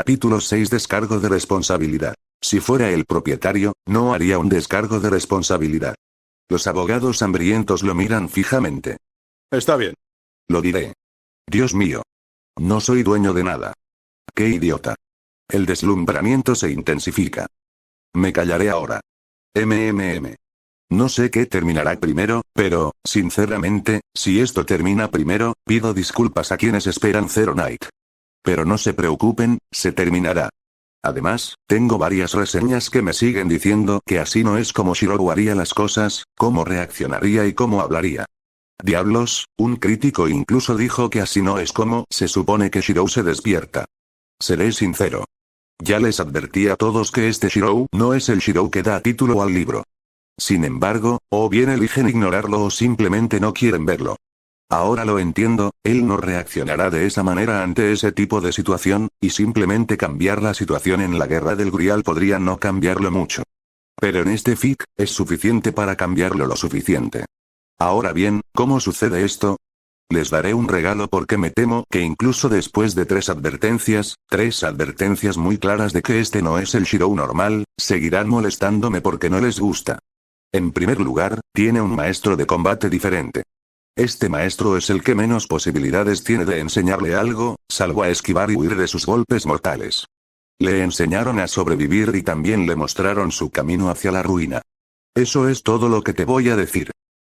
Capítulo 6. Descargo de responsabilidad. Si fuera el propietario, no haría un descargo de responsabilidad. Los abogados hambrientos lo miran fijamente. Está bien. Lo diré. Dios mío. No soy dueño de nada. ¡Qué idiota! El deslumbramiento se intensifica. Me callaré ahora. No sé qué terminará primero, pero, sinceramente, si esto termina primero, pido disculpas a quienes esperan Zero Night. Pero no se preocupen, se terminará. Además, tengo varias reseñas que me siguen diciendo que así no es como Shirou haría las cosas, cómo reaccionaría y cómo hablaría. Diablos, un crítico incluso dijo que así no es como se supone que Shirou se despierta. Seré sincero. Ya les advertí a todos que este Shirou no es el Shirou que da título al libro. Sin embargo, o bien eligen ignorarlo o simplemente no quieren verlo. Ahora lo entiendo, él no reaccionará de esa manera ante ese tipo de situación, y simplemente cambiar la situación en la guerra del Grial podría no cambiarlo mucho. Pero en este fic, es suficiente para cambiarlo lo suficiente. Ahora bien, ¿cómo sucede esto? Les daré un regalo porque me temo que incluso después de tres advertencias muy claras de que este no es el Shirou normal, seguirán molestándome porque no les gusta. En primer lugar, tiene un maestro de combate diferente. Este maestro es el que menos posibilidades tiene de enseñarle algo, salvo a esquivar y huir de sus golpes mortales. Le enseñaron a sobrevivir y también le mostraron su camino hacia la ruina. Eso es todo lo que te voy a decir.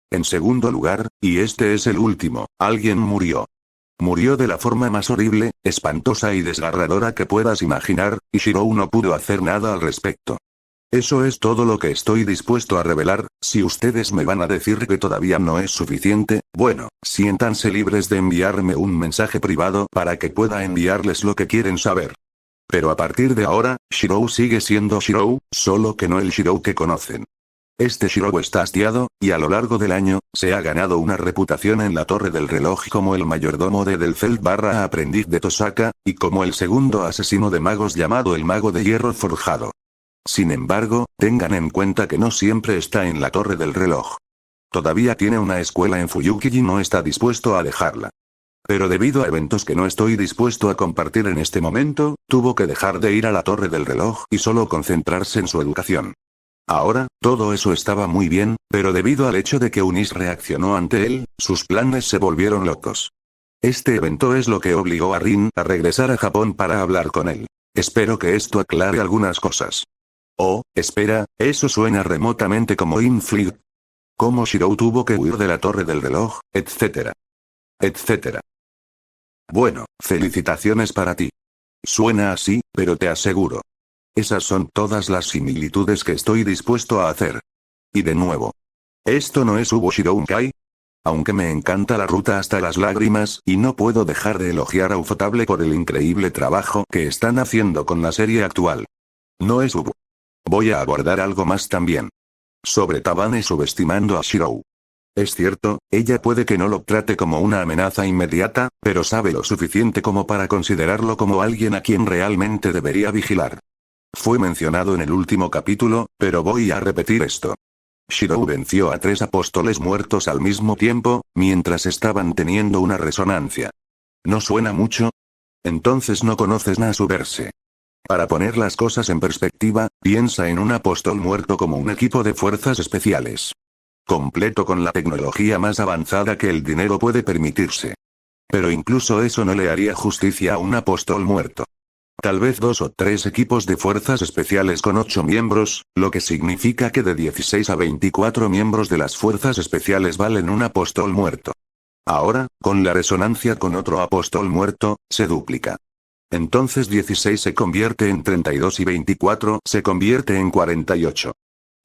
En segundo lugar, y este es el último, alguien murió. Murió de la forma más horrible, espantosa y desgarradora que puedas imaginar, y Shirou no pudo hacer nada al respecto. Eso es todo lo que estoy dispuesto a revelar. Si ustedes me van a decir que todavía no es suficiente, bueno, siéntanse libres de enviarme un mensaje privado para que pueda enviarles lo que quieren saber. Pero a partir de ahora, Shirou sigue siendo Shirou, solo que no el Shirou que conocen. Este Shirou está hastiado, y a lo largo del año, se ha ganado una reputación en la Torre del Reloj como el mayordomo de Delfeld / aprendiz de Tosaka, y como el segundo asesino de magos llamado el Mago de Hierro Forjado. Sin embargo, tengan en cuenta que no siempre está en la Torre del Reloj. Todavía tiene una escuela en Fuyuki y no está dispuesto a dejarla. Pero debido a eventos que no estoy dispuesto a compartir en este momento, tuvo que dejar de ir a la Torre del Reloj y solo concentrarse en su educación. Ahora, todo eso estaba muy bien, pero debido al hecho de que Unis reaccionó ante él, sus planes se volvieron locos. Este evento es lo que obligó a Rin a regresar a Japón para hablar con él. Espero que esto aclare algunas cosas. Oh, espera, eso suena remotamente como Inflict. Cómo Shirou tuvo que huir de la Torre del Reloj, etcétera. Etcétera. Bueno, felicitaciones para ti. Suena así, pero te aseguro. Esas son todas las similitudes que estoy dispuesto a hacer. Y de nuevo. ¿Esto no es Ubo Shirounkai? Aunque me encanta la ruta hasta las lágrimas y no puedo dejar de elogiar a Ufotable por el increíble trabajo que están haciendo con la serie actual. No es Ubo. Voy a abordar algo más también. Sobre Tabane subestimando a Shirou. Es cierto, ella puede que no lo trate como una amenaza inmediata, pero sabe lo suficiente como para considerarlo como alguien a quien realmente debería vigilar. Fue mencionado en el último capítulo, pero voy a repetir esto. Shirou venció a 3 apóstoles muertos al mismo tiempo, mientras estaban teniendo una resonancia. ¿No suena mucho? Entonces no conoces Nasuverse. Para poner las cosas en perspectiva, piensa en un apóstol muerto como un equipo de fuerzas especiales. Completo con la tecnología más avanzada que el dinero puede permitirse. Pero incluso eso no le haría justicia a un apóstol muerto. Tal vez 2 o 3 equipos de fuerzas especiales con 8 miembros, lo que significa que de 16 a 24 miembros de las fuerzas especiales valen un apóstol muerto. Ahora, con la resonancia con otro apóstol muerto, se duplica. Entonces 16 se convierte en 32 y 24 se convierte en 48.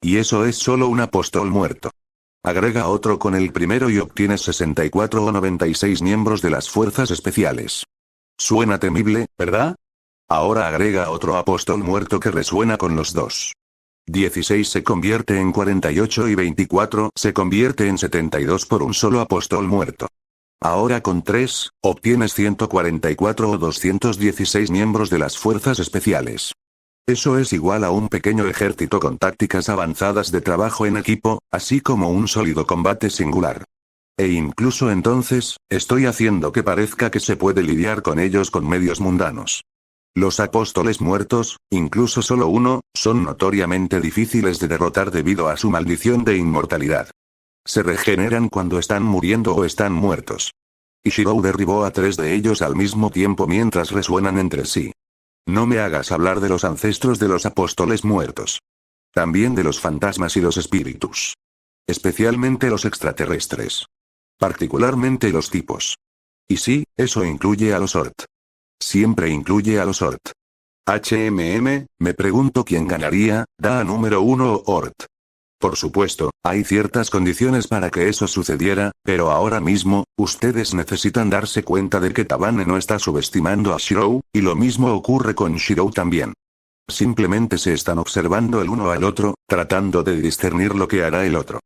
Y eso es solo un apóstol muerto. Agrega otro con el primero y obtienes 64 o 96 miembros de las fuerzas especiales. Suena temible, ¿verdad? Ahora agrega otro apóstol muerto que resuena con los dos. 16 se convierte en 48 y 24 se convierte en 72 por un solo apóstol muerto. Ahora con 3, obtienes 144 o 216 miembros de las fuerzas especiales. Eso es igual a un pequeño ejército con tácticas avanzadas de trabajo en equipo, así como un sólido combate singular. E incluso entonces, estoy haciendo que parezca que se puede lidiar con ellos con medios mundanos. Los apóstoles muertos, incluso solo uno, son notoriamente difíciles de derrotar debido a su maldición de inmortalidad. Se regeneran cuando están muriendo o están muertos. Y Shirou derribó a 3 de ellos al mismo tiempo mientras resuenan entre sí. No me hagas hablar de los ancestros de los apóstoles muertos. También de los fantasmas y los espíritus. Especialmente los extraterrestres. Particularmente los tipos. Y sí, eso incluye a los Ort. Siempre incluye a los Ort. Me pregunto quién ganaría, DA número 1 o Ort. Por supuesto, hay ciertas condiciones para que eso sucediera, pero ahora mismo, ustedes necesitan darse cuenta de que Tabane no está subestimando a Shirou, y lo mismo ocurre con Shirou también. Simplemente se están observando el uno al otro, tratando de discernir lo que hará el otro.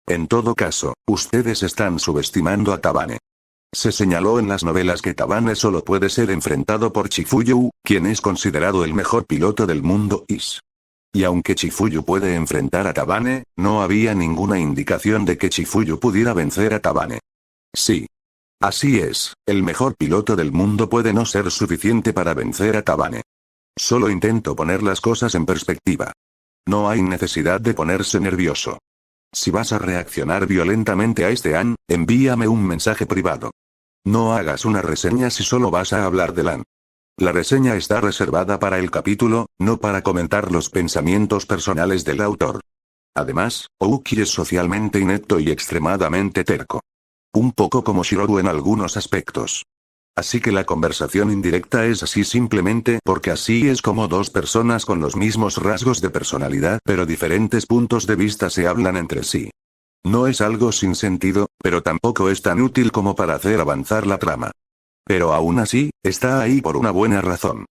En todo caso, ustedes están subestimando a Tabane. Se señaló en las novelas que Tabane solo puede ser enfrentado por Chifuyu, quien es considerado el mejor piloto del mundo Is. Y aunque Chifuyu puede enfrentar a Tabane, no había ninguna indicación de que Chifuyu pudiera vencer a Tabane. Sí. Así es, el mejor piloto del mundo puede no ser suficiente para vencer a Tabane. Solo intento poner las cosas en perspectiva. No hay necesidad de ponerse nervioso. Si vas a reaccionar violentamente a este An, envíame un mensaje privado. No hagas una reseña si solo vas a hablar del An. La reseña está reservada para el capítulo, no para comentar los pensamientos personales del autor. Además, Ouki es socialmente inepto y extremadamente terco. Un poco como Shirou en algunos aspectos. Así que la conversación indirecta es así simplemente porque así es como dos personas con los mismos rasgos de personalidad pero diferentes puntos de vista se hablan entre sí. No es algo sin sentido, pero tampoco es tan útil como para hacer avanzar la trama. Pero aún así, está ahí por una buena razón.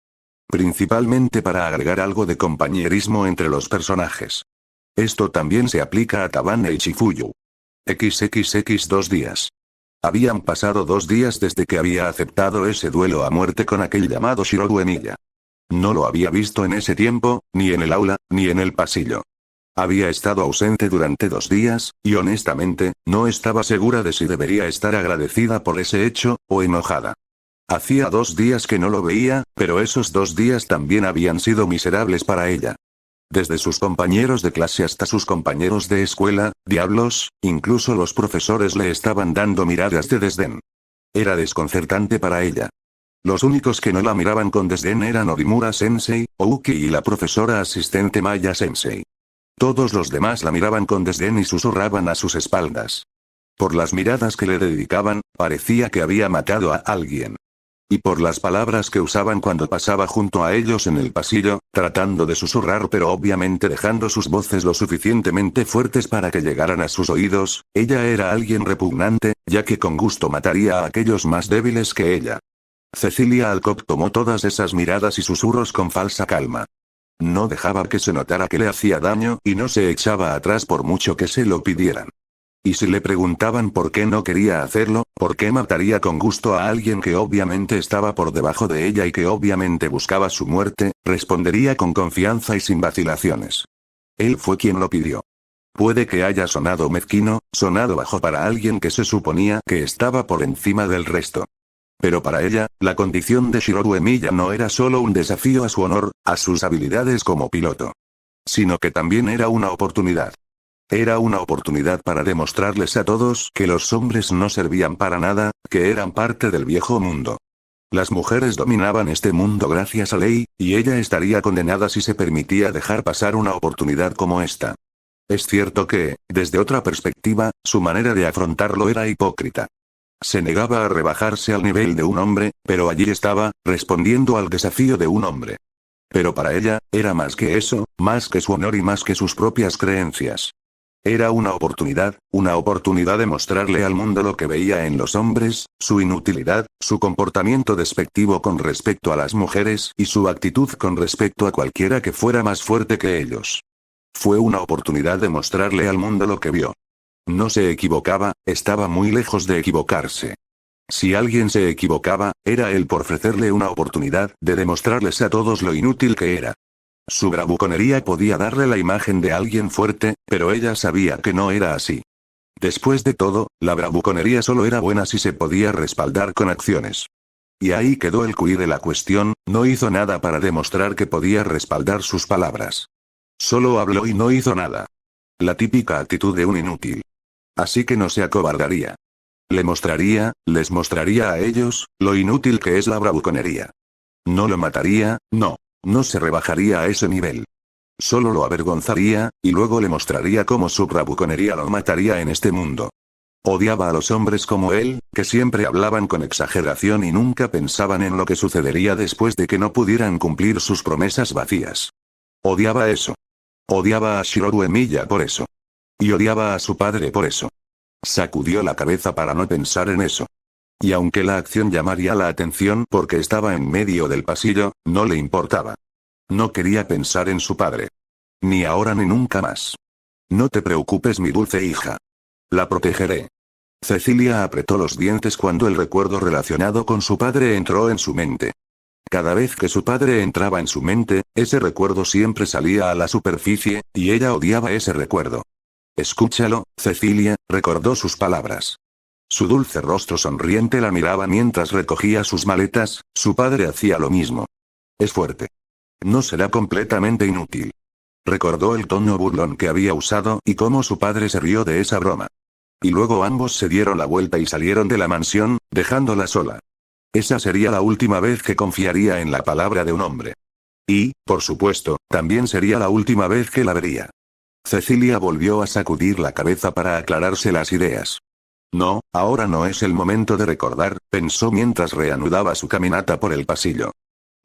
Principalmente para agregar algo de compañerismo entre los personajes. Esto también se aplica a Tabane y Chifuyu. XXX 2 días. Habían pasado 2 días desde que había aceptado ese duelo a muerte con aquel llamado Shirou Emiya. No lo había visto en ese tiempo, ni en el aula, ni en el pasillo. Había estado ausente durante 2 días, y honestamente, no estaba segura de si debería estar agradecida por ese hecho, o enojada. Hacía 2 días que no lo veía, pero esos 2 días también habían sido miserables para ella. Desde sus compañeros de clase hasta sus compañeros de escuela, diablos, incluso los profesores le estaban dando miradas de desdén. Era desconcertante para ella. Los únicos que no la miraban con desdén eran Orimura-sensei, Ouki y la profesora asistente Maya-sensei. Todos los demás la miraban con desdén y susurraban a sus espaldas. Por las miradas que le dedicaban, parecía que había matado a alguien. Y por las palabras que usaban cuando pasaba junto a ellos en el pasillo, tratando de susurrar pero obviamente dejando sus voces lo suficientemente fuertes para que llegaran a sus oídos, ella era alguien repugnante, ya que con gusto mataría a aquellos más débiles que ella. Cecilia Alcock tomó todas esas miradas y susurros con falsa calma. No dejaba que se notara que le hacía daño y no se echaba atrás por mucho que se lo pidieran. Y si le preguntaban por qué no quería hacerlo, por qué mataría con gusto a alguien que obviamente estaba por debajo de ella y que obviamente buscaba su muerte, respondería con confianza y sin vacilaciones. Él fue quien lo pidió. Puede que haya sonado mezquino, sonado bajo para alguien que se suponía que estaba por encima del resto. Pero para ella, la condición de Shirou Emiya no era solo un desafío a su honor, a sus habilidades como piloto. Sino que también era una oportunidad. Era una oportunidad para demostrarles a todos que los hombres no servían para nada, que eran parte del viejo mundo. Las mujeres dominaban este mundo gracias a ley, y ella estaría condenada si se permitía dejar pasar una oportunidad como esta. Es cierto que, desde otra perspectiva, su manera de afrontarlo era hipócrita. Se negaba a rebajarse al nivel de un hombre, pero allí estaba, respondiendo al desafío de un hombre. Pero para ella, era más que eso, más que su honor y más que sus propias creencias. Era una oportunidad de mostrarle al mundo lo que veía en los hombres, su inutilidad, su comportamiento despectivo con respecto a las mujeres y su actitud con respecto a cualquiera que fuera más fuerte que ellos. Fue una oportunidad de mostrarle al mundo lo que vio. No se equivocaba, estaba muy lejos de equivocarse. Si alguien se equivocaba, era él por ofrecerle una oportunidad de demostrarles a todos lo inútil que era. Su bravuconería podía darle la imagen de alguien fuerte, pero ella sabía que no era así. Después de todo, la bravuconería solo era buena si se podía respaldar con acciones. Y ahí quedó el quid de la cuestión, no hizo nada para demostrar que podía respaldar sus palabras. Solo habló y no hizo nada. La típica actitud de un inútil. Así que no se acobardaría. Les mostraría a ellos, lo inútil que es la bravuconería. No lo mataría, no se rebajaría a ese nivel. Solo lo avergonzaría, y luego le mostraría cómo su bravuconería lo mataría en este mundo. Odiaba a los hombres como él, que siempre hablaban con exageración y nunca pensaban en lo que sucedería después de que no pudieran cumplir sus promesas vacías. Odiaba eso. Odiaba a Shirou Emiya por eso. Y odiaba a su padre por eso. Sacudió la cabeza para no pensar en eso. Y aunque la acción llamaría la atención porque estaba en medio del pasillo, no le importaba. No quería pensar en su padre. Ni ahora ni nunca más. No te preocupes, mi dulce hija. La protegeré. Cecilia apretó los dientes cuando el recuerdo relacionado con su padre entró en su mente. Cada vez que su padre entraba en su mente, ese recuerdo siempre salía a la superficie, y ella odiaba ese recuerdo. Escúchalo, Cecilia, recordó sus palabras. Su dulce rostro sonriente la miraba mientras recogía sus maletas, su padre hacía lo mismo. Es fuerte. No será completamente inútil. Recordó el tono burlón que había usado y cómo su padre se rió de esa broma. Y luego ambos se dieron la vuelta y salieron de la mansión, dejándola sola. Esa sería la última vez que confiaría en la palabra de un hombre. Y, por supuesto, también sería la última vez que la vería. Cecilia volvió a sacudir la cabeza para aclararse las ideas. No, ahora no es el momento de recordar, pensó mientras reanudaba su caminata por el pasillo.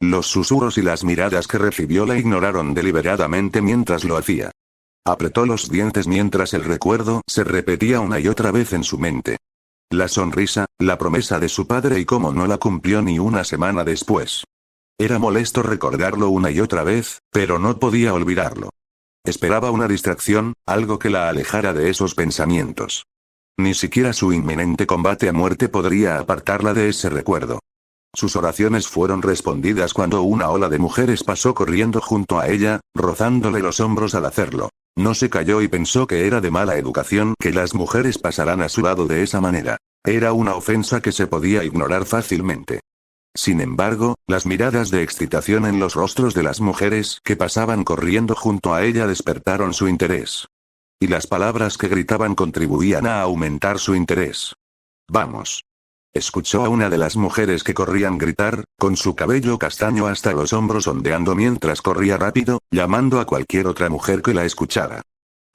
Los susurros y las miradas que recibió la ignoraron deliberadamente mientras lo hacía. Apretó los dientes mientras el recuerdo se repetía una y otra vez en su mente. La sonrisa, la promesa de su padre y cómo no la cumplió ni una semana después. Era molesto recordarlo una y otra vez, pero no podía olvidarlo. Esperaba una distracción, algo que la alejara de esos pensamientos. Ni siquiera su inminente combate a muerte podría apartarla de ese recuerdo. Sus oraciones fueron respondidas cuando una ola de mujeres pasó corriendo junto a ella, rozándole los hombros al hacerlo. No se calló y pensó que era de mala educación que las mujeres pasaran a su lado de esa manera. Era una ofensa que se podía ignorar fácilmente. Sin embargo, las miradas de excitación en los rostros de las mujeres que pasaban corriendo junto a ella despertaron su interés. Y las palabras que gritaban contribuían a aumentar su interés. Vamos. Escuchó a una de las mujeres que corrían gritar, con su cabello castaño hasta los hombros ondeando mientras corría rápido, llamando a cualquier otra mujer que la escuchara.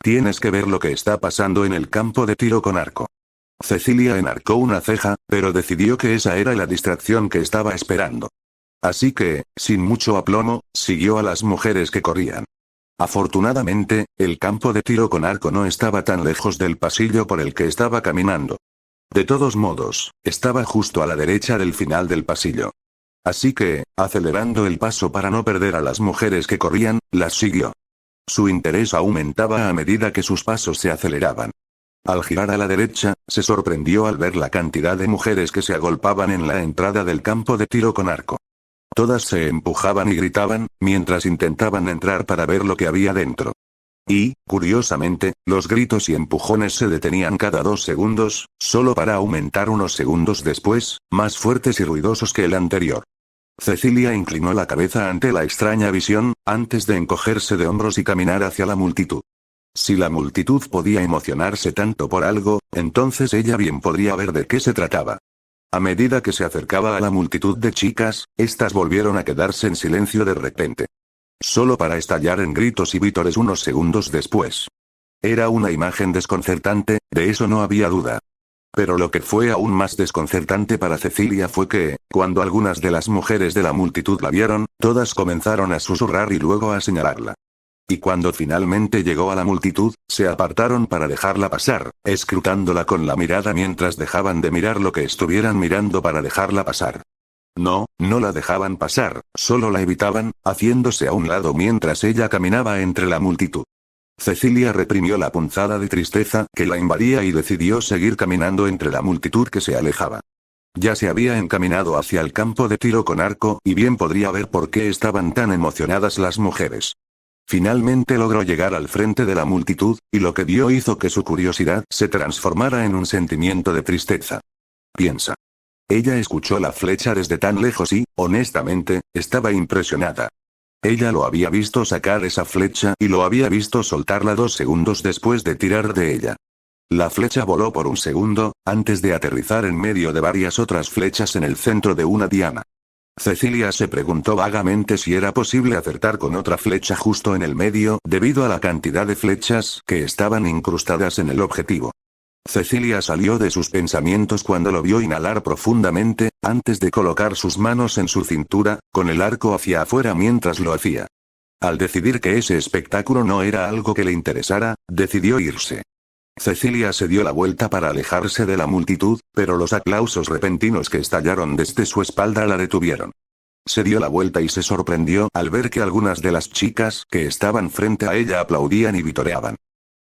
Tienes que ver lo que está pasando en el campo de tiro con arco. Cecilia enarcó una ceja, pero decidió que esa era la distracción que estaba esperando. Así que, sin mucho aplomo, siguió a las mujeres que corrían. Afortunadamente, el campo de tiro con arco no estaba tan lejos del pasillo por el que estaba caminando. De todos modos, estaba justo a la derecha del final del pasillo. Así que, acelerando el paso para no perder a las mujeres que corrían, las siguió. Su interés aumentaba a medida que sus pasos se aceleraban. Al girar a la derecha, se sorprendió al ver la cantidad de mujeres que se agolpaban en la entrada del campo de tiro con arco. Todas se empujaban y gritaban, mientras intentaban entrar para ver lo que había dentro. Y, curiosamente, los gritos y empujones se detenían cada 2 segundos, solo para aumentar unos segundos después, más fuertes y ruidosos que el anterior. Cecilia inclinó la cabeza ante la extraña visión, antes de encogerse de hombros y caminar hacia la multitud. Si la multitud podía emocionarse tanto por algo, entonces ella bien podría ver de qué se trataba. A medida que se acercaba a la multitud de chicas, estas volvieron a quedarse en silencio de repente. Solo para estallar en gritos y vítores unos segundos después. Era una imagen desconcertante, de eso no había duda. Pero lo que fue aún más desconcertante para Cecilia fue que, cuando algunas de las mujeres de la multitud la vieron, todas comenzaron a susurrar y luego a señalarla. Y cuando finalmente llegó a la multitud, se apartaron para dejarla pasar, escrutándola con la mirada mientras dejaban de mirar lo que estuvieran mirando para dejarla pasar. No la dejaban pasar, solo la evitaban, haciéndose a un lado mientras ella caminaba entre la multitud. Cecilia reprimió la punzada de tristeza que la invadía y decidió seguir caminando entre la multitud que se alejaba. Ya se había encaminado hacia el campo de tiro con arco y bien podría ver por qué estaban tan emocionadas las mujeres. Finalmente logró llegar al frente de la multitud, y lo que vio hizo que su curiosidad se transformara en un sentimiento de tristeza. Piensa. Ella escuchó la flecha desde tan lejos y, honestamente, estaba impresionada. Ella lo había visto sacar esa flecha y lo había visto soltarla 2 segundos después de tirar de ella. La flecha voló por un segundo, antes de aterrizar en medio de varias otras flechas en el centro de una diana. Cecilia se preguntó vagamente si era posible acertar con otra flecha justo en el medio, debido a la cantidad de flechas que estaban incrustadas en el objetivo. Cecilia salió de sus pensamientos cuando lo vio inhalar profundamente, antes de colocar sus manos en su cintura, con el arco hacia afuera mientras lo hacía. Al decidir que ese espectáculo no era algo que le interesara, decidió irse. Cecilia se dio la vuelta para alejarse de la multitud, pero los aplausos repentinos que estallaron desde su espalda la detuvieron. Se dio la vuelta y se sorprendió al ver que algunas de las chicas que estaban frente a ella aplaudían y vitoreaban.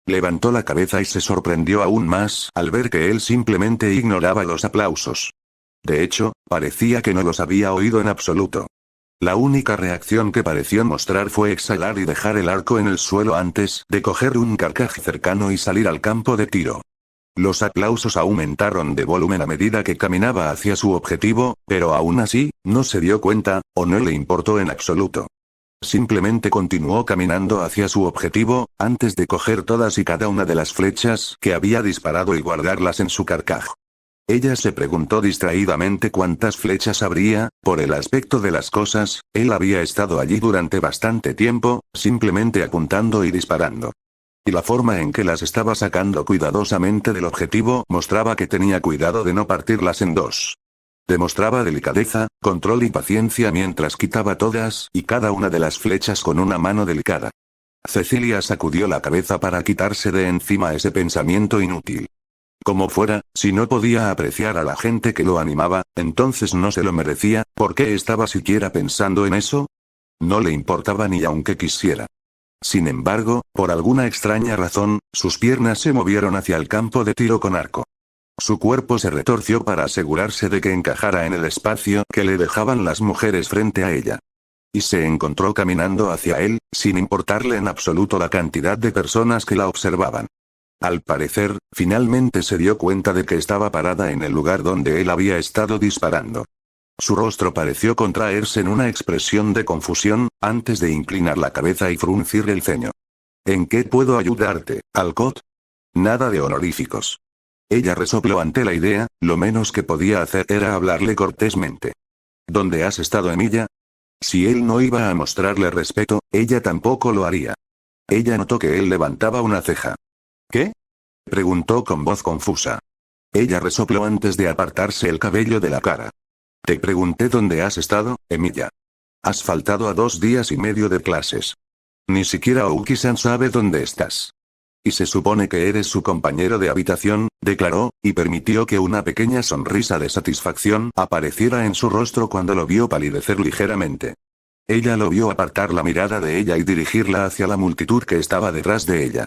Levantó la cabeza y se sorprendió aún más al ver que él simplemente ignoraba los aplausos. De hecho, parecía que no los había oído en absoluto. La única reacción que pareció mostrar fue exhalar y dejar el arco en el suelo antes de coger un carcaj cercano y salir al campo de tiro. Los aplausos aumentaron de volumen a medida que caminaba hacia su objetivo, pero aún así, no se dio cuenta, o no le importó en absoluto. Simplemente continuó caminando hacia su objetivo, antes de coger todas y cada una de las flechas que había disparado y guardarlas en su carcaj. Ella se preguntó distraídamente cuántas flechas habría, por el aspecto de las cosas, él había estado allí durante bastante tiempo, simplemente apuntando y disparando. Y la forma en que las estaba sacando cuidadosamente del objetivo mostraba que tenía cuidado de no partirlas en dos. Demostraba delicadeza, control y paciencia mientras quitaba todas y cada una de las flechas con una mano delicada. Cecilia sacudió la cabeza para quitarse de encima ese pensamiento inútil. Como fuera, si no podía apreciar a la gente que lo animaba, entonces no se lo merecía. ¿Por qué estaba siquiera pensando en eso? No le importaba ni aunque quisiera. Sin embargo, por alguna extraña razón, sus piernas se movieron hacia el campo de tiro con arco. Su cuerpo se retorció para asegurarse de que encajara en el espacio que le dejaban las mujeres frente a ella. Y se encontró caminando hacia él, sin importarle en absoluto la cantidad de personas que la observaban. Al parecer, finalmente se dio cuenta de que estaba parada en el lugar donde él había estado disparando. Su rostro pareció contraerse en una expresión de confusión, antes de inclinar la cabeza y fruncir el ceño. ¿En qué puedo ayudarte, Alcott? Nada de honoríficos. Ella resopló ante la idea, lo menos que podía hacer era hablarle cortésmente. ¿Dónde has estado, Emilia? Si él no iba a mostrarle respeto, ella tampoco lo haría. Ella notó que él levantaba una ceja. ¿Qué? Preguntó con voz confusa. Ella resopló antes de apartarse el cabello de la cara. Te pregunté dónde has estado, Emilia. Has faltado a 2 días y medio de clases. Ni siquiera Aoki-san sabe dónde estás. Y se supone que eres su compañero de habitación, declaró, y permitió que una pequeña sonrisa de satisfacción apareciera en su rostro cuando lo vio palidecer ligeramente. Ella lo vio apartar la mirada de ella y dirigirla hacia la multitud que estaba detrás de ella.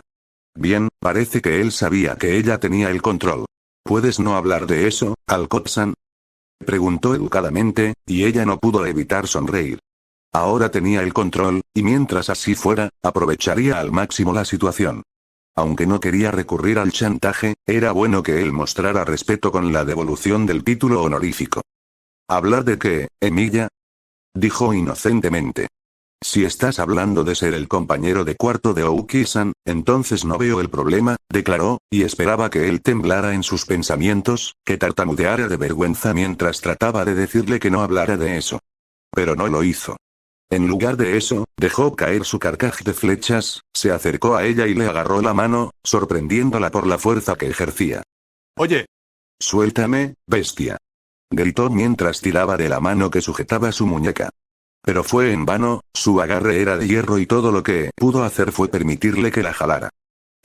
Bien, parece que él sabía que ella tenía el control. ¿Puedes no hablar de eso, Alcott-san? Preguntó educadamente, y ella no pudo evitar sonreír. Ahora tenía el control, y mientras así fuera, aprovecharía al máximo la situación. Aunque no quería recurrir al chantaje, era bueno que él mostrara respeto con la devolución del título honorífico. ¿Hablar de qué, Emilia? Dijo inocentemente. Si estás hablando de ser el compañero de cuarto de Aoki-san, entonces no veo el problema, declaró, y esperaba que él temblara en sus pensamientos, que tartamudeara de vergüenza mientras trataba de decirle que no hablara de eso. Pero no lo hizo. En lugar de eso, dejó caer su carcaj de flechas, se acercó a ella y le agarró la mano, sorprendiéndola por la fuerza que ejercía. «Oye. Suéltame, bestia», gritó mientras tiraba de la mano que sujetaba su muñeca. Pero fue en vano, su agarre era de hierro y todo lo que pudo hacer fue permitirle que la jalara.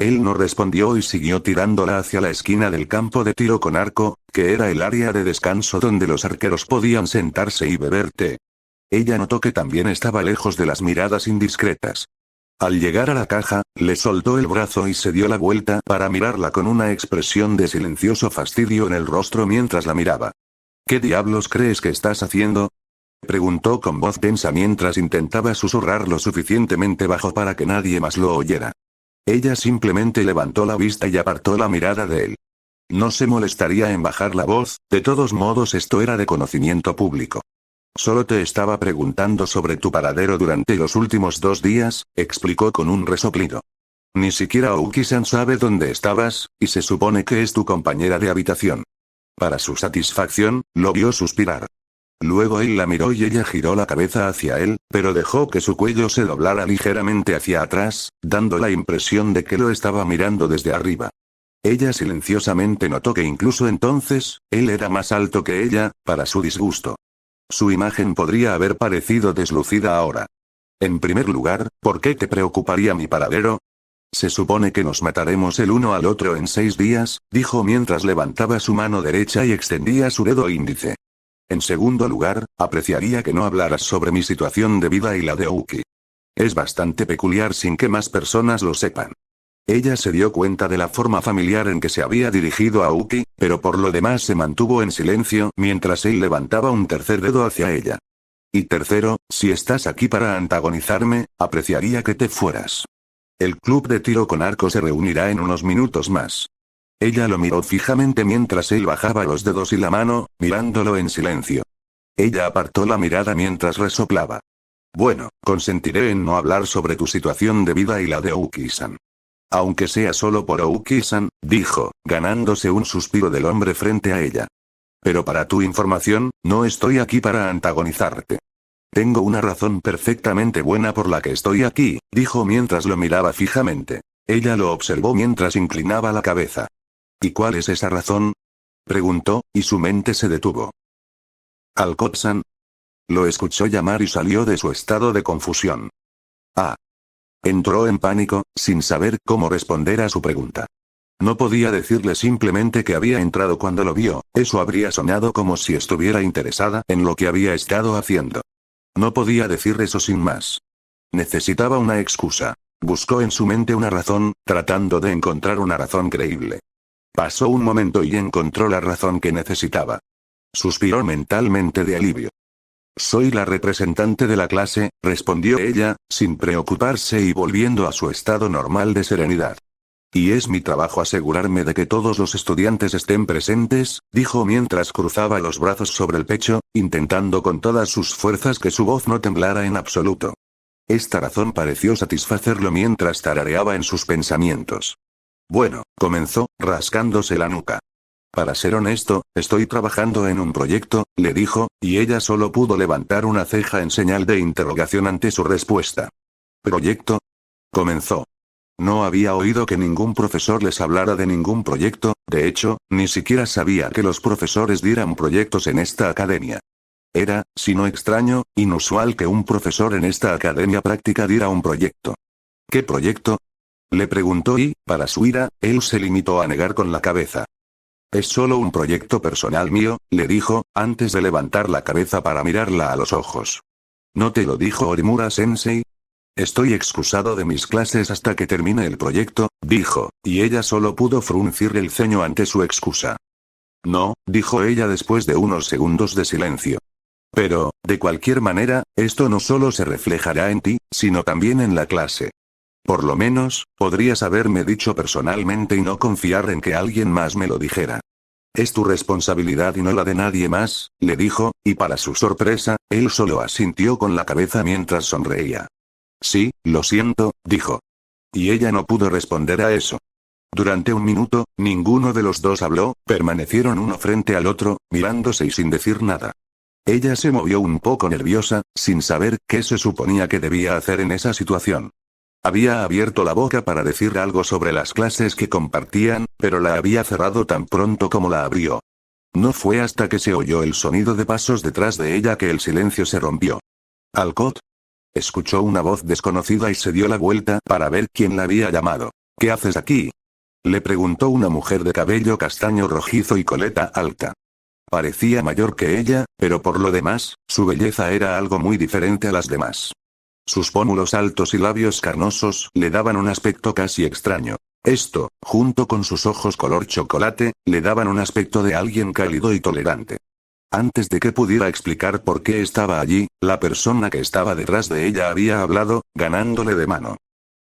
Él no respondió y siguió tirándola hacia la esquina del campo de tiro con arco, que era el área de descanso donde los arqueros podían sentarse y beber té. Ella notó que también estaba lejos de las miradas indiscretas. Al llegar a la caja, le soltó el brazo y se dio la vuelta para mirarla con una expresión de silencioso fastidio en el rostro mientras la miraba. ¿Qué diablos crees que estás haciendo?, preguntó con voz tensa mientras intentaba susurrar lo suficientemente bajo para que nadie más lo oyera. Ella simplemente levantó la vista y apartó la mirada de él. no se molestaría en bajar la voz, de todos modos esto era de conocimiento público. Solo te estaba preguntando sobre tu paradero durante los últimos 2 días, explicó con un resoplido. Ni siquiera Aoki-san sabe dónde estabas, y se supone que es tu compañera de habitación. Para su satisfacción, lo vio suspirar. Luego él la miró y ella giró la cabeza hacia él, pero dejó que su cuello se doblara ligeramente hacia atrás, dando la impresión de que lo estaba mirando desde arriba. Ella silenciosamente notó que incluso entonces, él era más alto que ella, para su disgusto. Su imagen podría haber parecido deslucida ahora. En primer lugar, ¿por qué te preocuparía mi paradero? Se supone que nos mataremos el uno al otro en 6 días, dijo mientras levantaba su mano derecha y extendía su dedo índice. En segundo lugar, apreciaría que no hablaras sobre mi situación de vida y la de Aoki. Es bastante peculiar sin que más personas lo sepan. Ella se dio cuenta de la forma familiar en que se había dirigido a Aoki, pero por lo demás se mantuvo en silencio mientras él levantaba un tercer dedo hacia ella. Y tercero, si estás aquí para antagonizarme, apreciaría que te fueras. El club de tiro con arco se reunirá en unos minutos más. Ella lo miró fijamente mientras él bajaba los dedos y la mano, mirándolo en silencio. Ella apartó la mirada mientras resoplaba. Bueno, consentiré en no hablar sobre tu situación de vida y la de Aoki-san. Aunque sea solo por Aoki-san, dijo, ganándose un suspiro del hombre frente a ella. Pero para tu información, no estoy aquí para antagonizarte. Tengo una razón perfectamente buena por la que estoy aquí, dijo mientras lo miraba fijamente. Ella lo observó mientras inclinaba la cabeza. ¿Y cuál es esa razón? Preguntó, y su mente se detuvo. Alcott-san. Lo escuchó llamar y salió de su estado de confusión. Ah. Entró en pánico, sin saber cómo responder a su pregunta. No podía decirle simplemente que había entrado cuando lo vio, eso habría sonado como si estuviera interesada en lo que había estado haciendo. No podía decir eso sin más. Necesitaba una excusa. Buscó en su mente una razón, tratando de encontrar una razón creíble. Pasó un momento y encontró la razón que necesitaba. Suspiró mentalmente de alivio. Soy la representante de la clase, respondió ella, sin preocuparse y volviendo a su estado normal de serenidad. Y es mi trabajo asegurarme de que todos los estudiantes estén presentes, dijo mientras cruzaba los brazos sobre el pecho, intentando con todas sus fuerzas que su voz no temblara en absoluto. Esta razón pareció satisfacerlo mientras tarareaba en sus pensamientos. Bueno, comenzó, rascándose la nuca. Para ser honesto, estoy trabajando en un proyecto, le dijo, y ella solo pudo levantar una ceja en señal de interrogación ante su respuesta. ¿Proyecto? Comenzó. No había oído que ningún profesor les hablara de ningún proyecto, de hecho, ni siquiera sabía que los profesores dieran proyectos en esta academia. Era, si no extraño, inusual que un profesor en esta academia práctica diera un proyecto. ¿Qué proyecto? Le preguntó y, para su ira, él se limitó a negar con la cabeza. Es solo un proyecto personal mío, le dijo, antes de levantar la cabeza para mirarla a los ojos. ¿No te lo dijo Orimura-sensei? Estoy excusado de mis clases hasta que termine el proyecto, dijo, y ella solo pudo fruncir el ceño ante su excusa. No, dijo ella después de unos segundos de silencio. Pero, de cualquier manera, esto no solo se reflejará en ti, sino también en la clase. Por lo menos, podrías haberme dicho personalmente y no confiar en que alguien más me lo dijera. Es tu responsabilidad y no la de nadie más, le dijo, y para su sorpresa, él solo asintió con la cabeza mientras sonreía. Sí, lo siento, dijo. Y ella no pudo responder a eso. Durante un minuto, ninguno de los dos habló, permanecieron uno frente al otro, mirándose y sin decir nada. Ella se movió un poco nerviosa, sin saber qué se suponía que debía hacer en esa situación. Había abierto la boca para decir algo sobre las clases que compartían, pero la había cerrado tan pronto como la abrió. No fue hasta que se oyó el sonido de pasos detrás de ella que el silencio se rompió. ¿Alcott? Escuchó una voz desconocida y se dio la vuelta para ver quién la había llamado. ¿Qué haces aquí? Le preguntó una mujer de cabello castaño rojizo y coleta alta. Parecía mayor que ella, pero por lo demás, su belleza era algo muy diferente a las demás. Sus pómulos altos y labios carnosos le daban un aspecto casi extraño. Esto, junto con sus ojos color chocolate, le daban un aspecto de alguien cálido y tolerante. Antes de que pudiera explicar por qué estaba allí, la persona que estaba detrás de ella había hablado, ganándole de mano.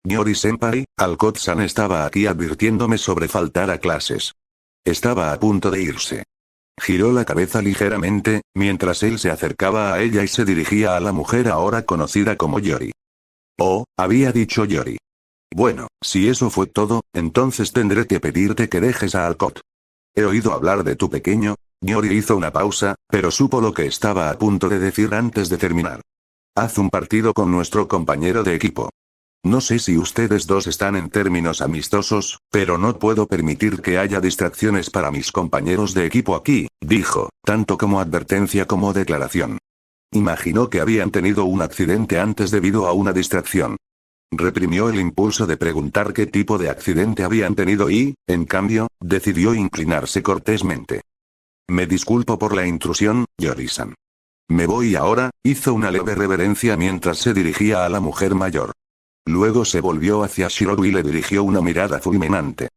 Yori-senpai, Alcott-san estaba aquí advirtiéndome sobre faltar a clases. Estaba a punto de irse. Giró la cabeza ligeramente, mientras él se acercaba a ella y se dirigía a la mujer ahora conocida como Yori. Oh, había dicho Yori. Bueno, si eso fue todo, entonces tendré que pedirte que dejes a Alcott. He oído hablar de tu pequeño. Yori hizo una pausa, pero supo lo que estaba a punto de decir antes de terminar. Haz un partido con nuestro compañero de equipo. No sé si ustedes dos están en términos amistosos, pero no puedo permitir que haya distracciones para mis compañeros de equipo aquí, dijo, tanto como advertencia como declaración. Imaginó que habían tenido un accidente antes debido a una distracción. Reprimió el impulso de preguntar qué tipo de accidente habían tenido y, en cambio, decidió inclinarse cortésmente. Me disculpo por la intrusión, Yori-san. Me voy ahora, hizo una leve reverencia mientras se dirigía a la mujer mayor. Luego se volvió hacia Shirou y le dirigió una mirada fulminante.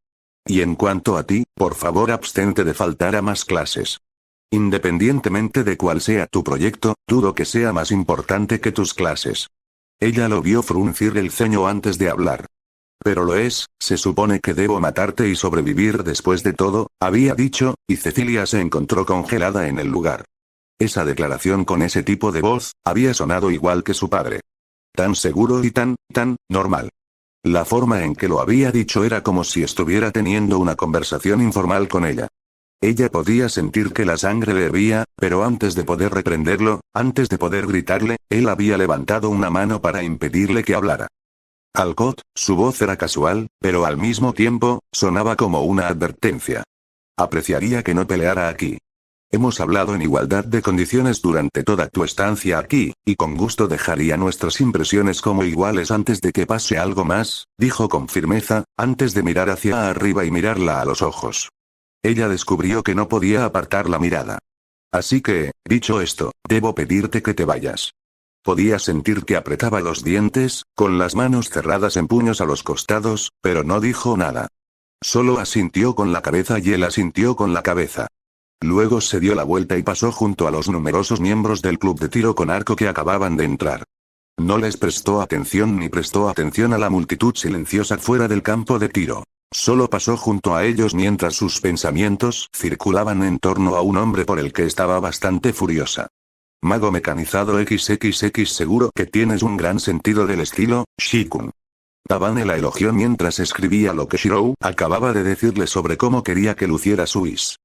Y en cuanto a ti, por favor abstente de faltar a más clases. Independientemente de cuál sea tu proyecto, dudo que sea más importante que tus clases. Ella lo vio fruncir el ceño antes de hablar. Pero lo es, se supone que debo matarte y sobrevivir después de todo, había dicho, y Cecilia se encontró congelada en el lugar. Esa declaración con ese tipo de voz, había sonado igual que su padre. Tan seguro y tan normal. La forma en que lo había dicho era como si estuviera teniendo una conversación informal con ella. Ella podía sentir que la sangre le hervía, pero antes de poder reprenderlo, antes de poder gritarle, él había levantado una mano para impedirle que hablara. Alcott, su voz era casual, pero al mismo tiempo, sonaba como una advertencia. Apreciaría que no peleara aquí. Hemos hablado en igualdad de condiciones durante toda tu estancia aquí, y con gusto dejaría nuestras impresiones como iguales antes de que pase algo más, dijo con firmeza, antes de mirar hacia arriba y mirarla a los ojos. Ella descubrió que no podía apartar la mirada. Así que, dicho esto, debo pedirte que te vayas. Podía sentir que apretaba los dientes, con las manos cerradas en puños a los costados, pero no dijo nada. Solo asintió con la cabeza y él asintió con la cabeza. Luego se dio la vuelta y pasó junto a los numerosos miembros del club de tiro con arco que acababan de entrar. No les prestó atención ni prestó atención a la multitud silenciosa fuera del campo de tiro. Solo pasó junto a ellos mientras sus pensamientos circulaban en torno a un hombre por el que estaba bastante furiosa. Mago mecanizado XXX, seguro que tienes un gran sentido del estilo, Shikun. Tabane la elogió mientras escribía lo que Shirou acababa de decirle sobre cómo quería que luciera su is.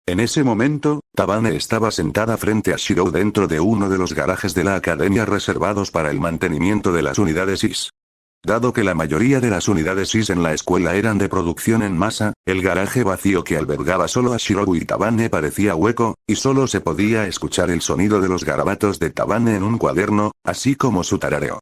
En ese momento, Tabane estaba sentada frente a Shirou dentro de uno de los garajes de la academia reservados para el mantenimiento de las unidades IS. Dado que la mayoría de las unidades IS en la escuela eran de producción en masa, el garaje vacío que albergaba solo a Shirou y Tabane parecía hueco, y solo se podía escuchar el sonido de los garabatos de Tabane en un cuaderno, así como su tarareo.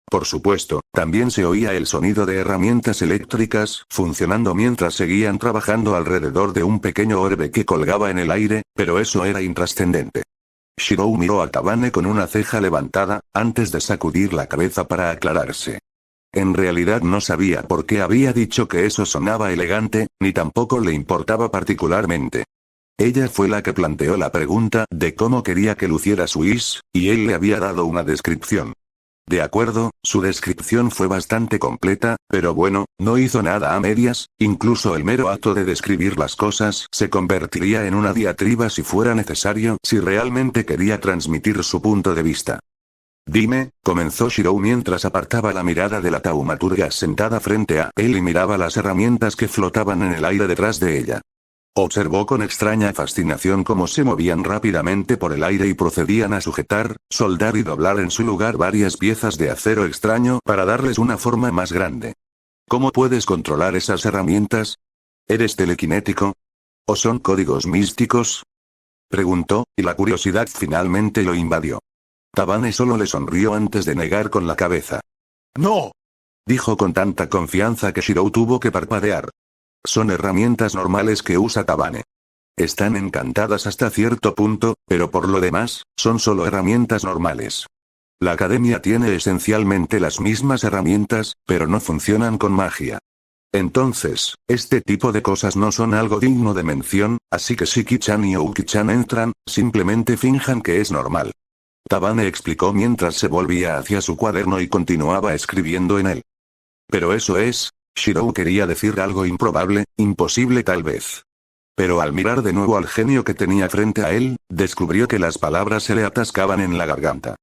Por supuesto, también se oía el sonido de herramientas eléctricas funcionando mientras seguían trabajando alrededor de un pequeño orbe que colgaba en el aire, pero eso era intrascendente. Shirou miró a Tabane con una ceja levantada, antes de sacudir la cabeza para aclararse. En realidad no sabía por qué había dicho que eso sonaba elegante, ni tampoco le importaba particularmente. Ella fue la que planteó la pregunta de cómo quería que luciera su is, y él le había dado una descripción. De acuerdo, su descripción fue bastante completa, pero bueno, no hizo nada a medias, incluso el mero acto de describir las cosas se convertiría en una diatriba si fuera necesario, si realmente quería transmitir su punto de vista. Dime, comenzó Shirou mientras apartaba la mirada de la taumaturga sentada frente a él y miraba las herramientas que flotaban en el aire detrás de ella. Observó con extraña fascinación cómo se movían rápidamente por el aire y procedían a sujetar, soldar y doblar en su lugar varias piezas de acero extraño para darles una forma más grande. ¿Cómo puedes controlar esas herramientas? ¿Eres telequinético? ¿O son códigos místicos? Preguntó, y la curiosidad finalmente lo invadió. Tabane solo le sonrió antes de negar con la cabeza. ¡No!, dijo con tanta confianza que Shirou tuvo que parpadear. Son herramientas normales que usa Tabane. Están encantadas hasta cierto punto, pero por lo demás, son solo herramientas normales. La academia tiene esencialmente las mismas herramientas, pero no funcionan con magia. Entonces, este tipo de cosas no son algo digno de mención, así que si Ki-chan y Ouki-chan entran, simplemente finjan que es normal. Tabane explicó mientras se volvía hacia su cuaderno y continuaba escribiendo en él. Pero eso es... Shirou quería decir algo improbable, imposible tal vez. Pero al mirar de nuevo al genio que tenía frente a él, descubrió que las palabras se le atascaban en la garganta.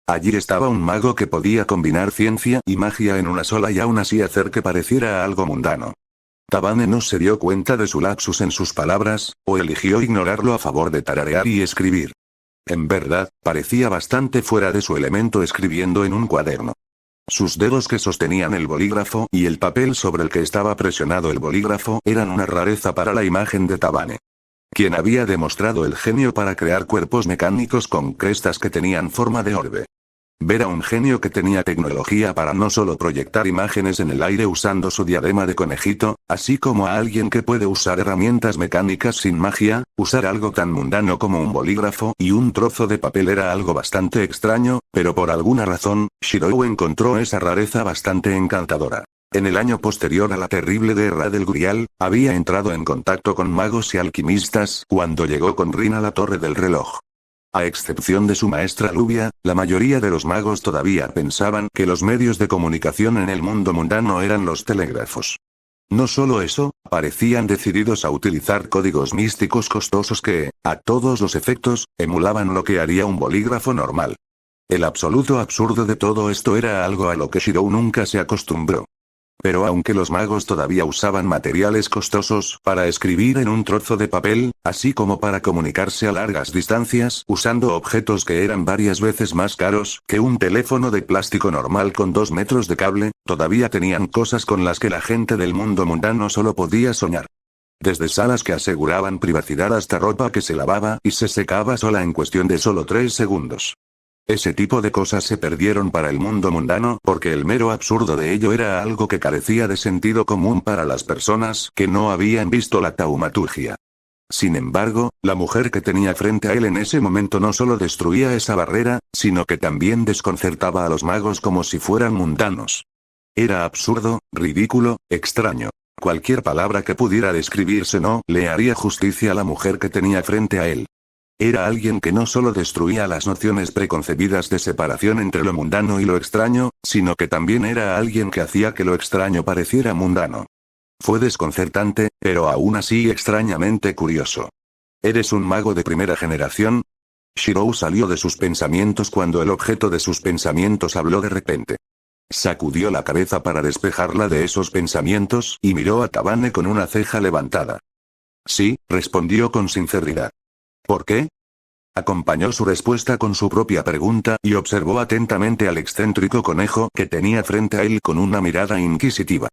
Allí estaba un mago que podía combinar ciencia y magia en una sola y aún así hacer que pareciera algo mundano. Tabane no se dio cuenta de su lapsus en sus palabras, o eligió ignorarlo a favor de tararear y escribir. En verdad, parecía bastante fuera de su elemento escribiendo en un cuaderno. Sus dedos que sostenían el bolígrafo y el papel sobre el que estaba presionado el bolígrafo eran una rareza para la imagen de Tabane, quien había demostrado el genio para crear cuerpos mecánicos con crestas que tenían forma de orbe. Ver a un genio que tenía tecnología para no solo proyectar imágenes en el aire usando su diadema de conejito, así como a alguien que puede usar herramientas mecánicas sin magia, usar algo tan mundano como un bolígrafo y un trozo de papel era algo bastante extraño, pero por alguna razón, Shirou encontró esa rareza bastante encantadora. En el año posterior a la terrible guerra del Grial, había entrado en contacto con magos y alquimistas cuando llegó con Rin a la torre del reloj. A excepción de su maestra Luvia, la mayoría de los magos todavía pensaban que los medios de comunicación en el mundo mundano eran los telégrafos. No solo eso, parecían decididos a utilizar códigos místicos costosos que, a todos los efectos, emulaban lo que haría un bolígrafo normal. El absoluto absurdo de todo esto era algo a lo que Shirou nunca se acostumbró. Pero aunque los magos todavía usaban materiales costosos para escribir en un trozo de papel, así como para comunicarse a largas distancias usando objetos que eran varias veces más caros que un teléfono de plástico normal con 2 metros de cable, todavía tenían cosas con las que la gente del mundo mundano solo podía soñar. Desde salas que aseguraban privacidad hasta ropa que se lavaba y se secaba sola en cuestión de solo 3 segundos. Ese tipo de cosas se perdieron para el mundo mundano porque el mero absurdo de ello era algo que carecía de sentido común para las personas que no habían visto la taumaturgia. Sin embargo, la mujer que tenía frente a él en ese momento no solo destruía esa barrera, sino que también desconcertaba a los magos como si fueran mundanos. Era absurdo, ridículo, extraño. Cualquier palabra que pudiera describirse no le haría justicia a la mujer que tenía frente a él. Era alguien que no solo destruía las nociones preconcebidas de separación entre lo mundano y lo extraño, sino que también era alguien que hacía que lo extraño pareciera mundano. Fue desconcertante, pero aún así extrañamente curioso. ¿Eres un mago de primera generación? Shirou salió de sus pensamientos cuando el objeto de sus pensamientos habló de repente. Sacudió la cabeza para despejarla de esos pensamientos y miró a Tabane con una ceja levantada. Sí, respondió con sinceridad. ¿Por qué? Acompañó su respuesta con su propia pregunta y observó atentamente al excéntrico conejo que tenía frente a él con una mirada inquisitiva.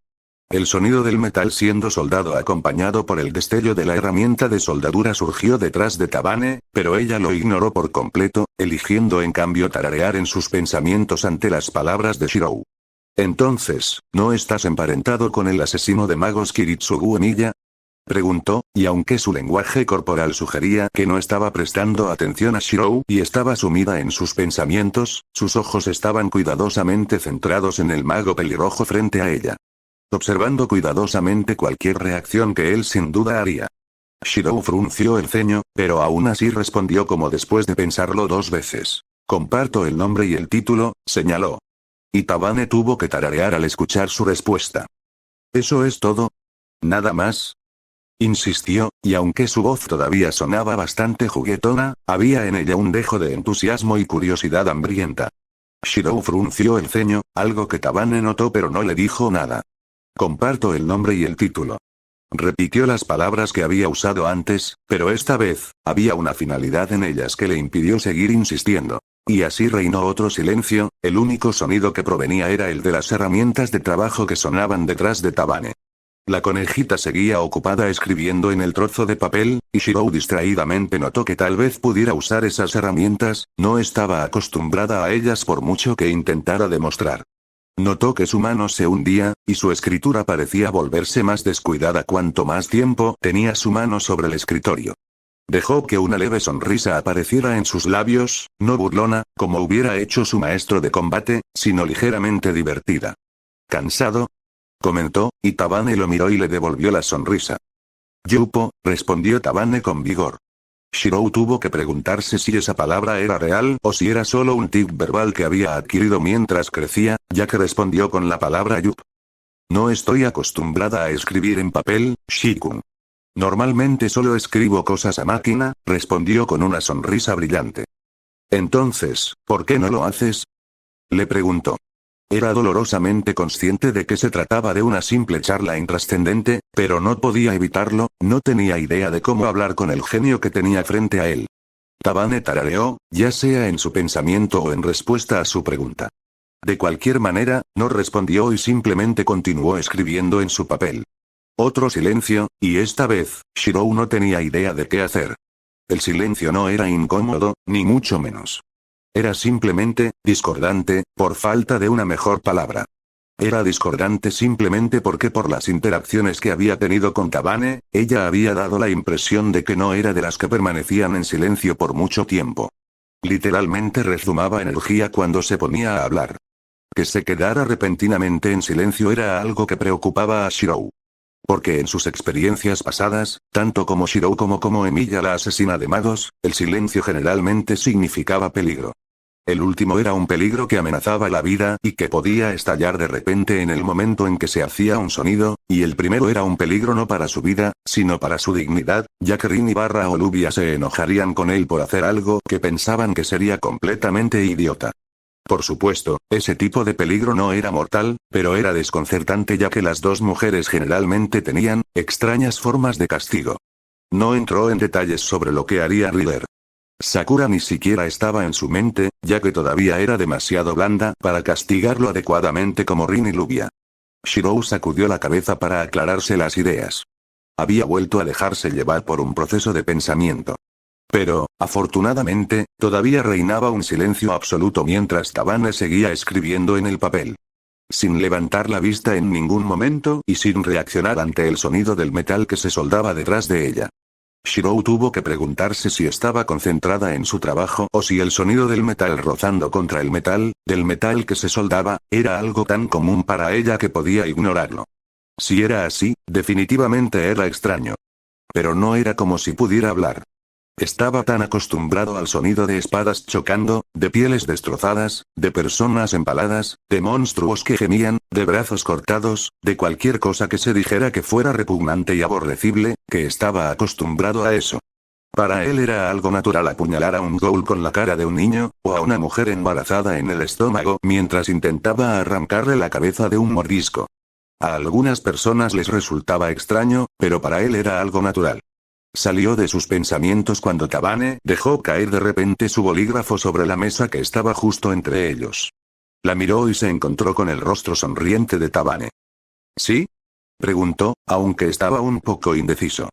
El sonido del metal siendo soldado acompañado por el destello de la herramienta de soldadura surgió detrás de Tabane, pero ella lo ignoró por completo, eligiendo en cambio tararear en sus pensamientos ante las palabras de Shirou. Entonces, ¿no estás emparentado con el asesino de magos Kiritsugu Emiya? Preguntó, y aunque su lenguaje corporal sugería que no estaba prestando atención a Shirou y estaba sumida en sus pensamientos, sus ojos estaban cuidadosamente centrados en el mago pelirrojo frente a ella. Observando cuidadosamente cualquier reacción que él sin duda haría. Shirou frunció el ceño, pero aún así respondió como después de pensarlo 2 veces. Comparto el nombre y el título, señaló. Y Tabane tuvo que tararear al escuchar su respuesta. ¿Eso es todo? ¿Nada más? Insistió, y aunque su voz todavía sonaba bastante juguetona, había en ella un dejo de entusiasmo y curiosidad hambrienta. Shirou frunció el ceño, algo que Tabane notó pero no le dijo nada. Comparto el nombre y el título. Repitió las palabras que había usado antes, pero esta vez, había una finalidad en ellas que le impidió seguir insistiendo. Y así reinó otro silencio, el único sonido que provenía era el de las herramientas de trabajo que sonaban detrás de Tabane. La conejita seguía ocupada escribiendo en el trozo de papel, y Shirou distraídamente notó que tal vez pudiera usar esas herramientas, no estaba acostumbrada a ellas por mucho que intentara demostrar. Notó que su mano se hundía, y su escritura parecía volverse más descuidada cuanto más tiempo tenía su mano sobre el escritorio. Dejó que una leve sonrisa apareciera en sus labios, no burlona, como hubiera hecho su maestro de combate, sino ligeramente divertida. ¿Cansado?, comentó, y Tabane lo miró y le devolvió la sonrisa. Yupo, respondió Tabane con vigor. Shirou tuvo que preguntarse si esa palabra era real o si era solo un tic verbal que había adquirido mientras crecía, ya que respondió con la palabra yup. No estoy acostumbrada a escribir en papel, Shikun. Normalmente solo escribo cosas a máquina, respondió con una sonrisa brillante. Entonces, ¿por qué no lo haces? Le preguntó. Era dolorosamente consciente de que se trataba de una simple charla intrascendente, pero no podía evitarlo, no tenía idea de cómo hablar con el genio que tenía frente a él. Tabane tarareó, ya sea en su pensamiento o en respuesta a su pregunta. De cualquier manera, no respondió y simplemente continuó escribiendo en su papel. Otro silencio, y esta vez, Shirou no tenía idea de qué hacer. El silencio no era incómodo, ni mucho menos. Era simplemente, discordante, por falta de una mejor palabra. Era discordante simplemente porque por las interacciones que había tenido con Tabane, ella había dado la impresión de que no era de las que permanecían en silencio por mucho tiempo. Literalmente rezumaba energía cuando se ponía a hablar. Que se quedara repentinamente en silencio era algo que preocupaba a Shirou. Porque en sus experiencias pasadas, tanto como Shirou como Emilia la asesina de magos, el silencio generalmente significaba peligro. El último era un peligro que amenazaba la vida y que podía estallar de repente en el momento en que se hacía un sonido, y el primero era un peligro no para su vida, sino para su dignidad, ya que Rin y Olivia se enojarían con él por hacer algo que pensaban que sería completamente idiota. Por supuesto, ese tipo de peligro no era mortal, pero era desconcertante ya que las dos mujeres generalmente tenían extrañas formas de castigo. No entró en detalles sobre lo que haría River. Sakura ni siquiera estaba en su mente, ya que todavía era demasiado blanda para castigarlo adecuadamente como Rin y Luvia. Shirou sacudió la cabeza para aclararse las ideas. Había vuelto a dejarse llevar por un proceso de pensamiento. Pero, afortunadamente, todavía reinaba un silencio absoluto mientras Tabane seguía escribiendo en el papel. Sin levantar la vista en ningún momento y sin reaccionar ante el sonido del metal que se soldaba detrás de ella. Shirou tuvo que preguntarse si estaba concentrada en su trabajo o si el sonido del metal rozando contra el metal, del metal que se soldaba, era algo tan común para ella que podía ignorarlo. Si era así, definitivamente era extraño. Pero no era como si pudiera hablar. Estaba tan acostumbrado al sonido de espadas chocando, de pieles destrozadas, de personas empaladas, de monstruos que gemían, de brazos cortados, de cualquier cosa que se dijera que fuera repugnante y aborrecible, que estaba acostumbrado a eso. Para él era algo natural apuñalar a un ghoul con la cara de un niño, o a una mujer embarazada en el estómago mientras intentaba arrancarle la cabeza de un mordisco. A algunas personas les resultaba extraño, pero para él era algo natural. Salió de sus pensamientos cuando Tabane dejó caer de repente su bolígrafo sobre la mesa que estaba justo entre ellos. La miró y se encontró con el rostro sonriente de Tabane. ¿Sí? Preguntó, aunque estaba un poco indeciso.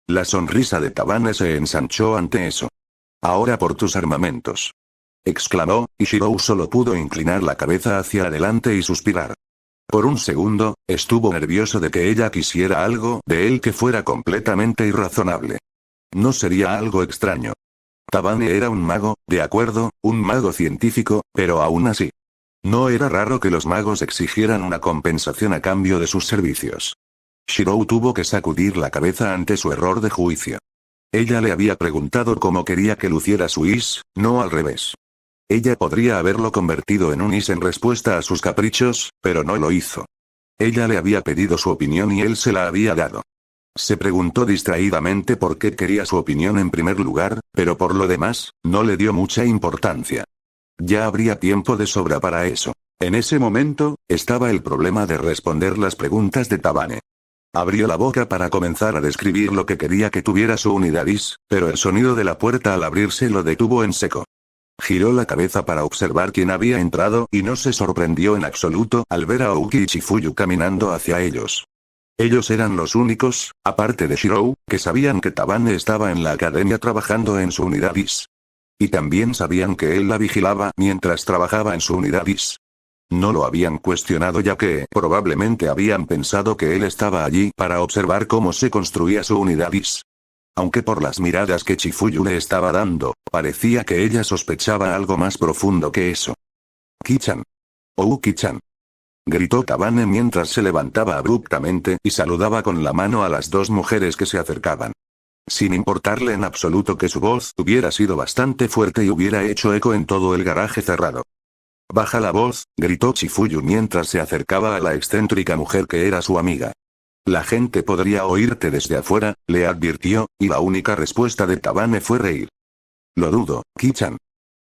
La sonrisa de Tabane se ensanchó ante eso. Ahora por tus armamentos. Exclamó, y Shirou solo pudo inclinar la cabeza hacia adelante y suspirar. Por un segundo, estuvo nervioso de que ella quisiera algo de él que fuera completamente irrazonable. No sería algo extraño. Tabane era un mago, de acuerdo, un mago científico, pero aún así. No era raro que los magos exigieran una compensación a cambio de sus servicios. Shirou tuvo que sacudir la cabeza ante su error de juicio. Ella le había preguntado cómo quería que luciera su is, no al revés. Ella podría haberlo convertido en un is en respuesta a sus caprichos, pero no lo hizo. Ella le había pedido su opinión y él se la había dado. Se preguntó distraídamente por qué quería su opinión en primer lugar, pero por lo demás, no le dio mucha importancia. Ya habría tiempo de sobra para eso. En ese momento, estaba el problema de responder las preguntas de Tabane. Abrió la boca para comenzar a describir lo que quería que tuviera su unidad is, pero el sonido de la puerta al abrirse lo detuvo en seco. Giró la cabeza para observar quién había entrado y no se sorprendió en absoluto al ver a Ouki y Chifuyu caminando hacia ellos. Ellos eran los únicos, aparte de Shirou, que sabían que Tabane estaba en la academia trabajando en su unidad is. Y también sabían que él la vigilaba mientras trabajaba en su unidad is. No lo habían cuestionado ya que probablemente habían pensado que él estaba allí para observar cómo se construía su unidad is. Aunque por las miradas que Chifuyu le estaba dando, parecía que ella sospechaba algo más profundo que eso. «Ki-chan. Ouki-chan», gritó Tabane mientras se levantaba abruptamente y saludaba con la mano a las dos mujeres que se acercaban. Sin importarle en absoluto que su voz hubiera sido bastante fuerte y hubiera hecho eco en todo el garaje cerrado. «Baja la voz», gritó Chifuyu mientras se acercaba a la excéntrica mujer que era su amiga. La gente podría oírte desde afuera, le advirtió, y la única respuesta de Tabane fue reír. Lo dudo, Ki-chan.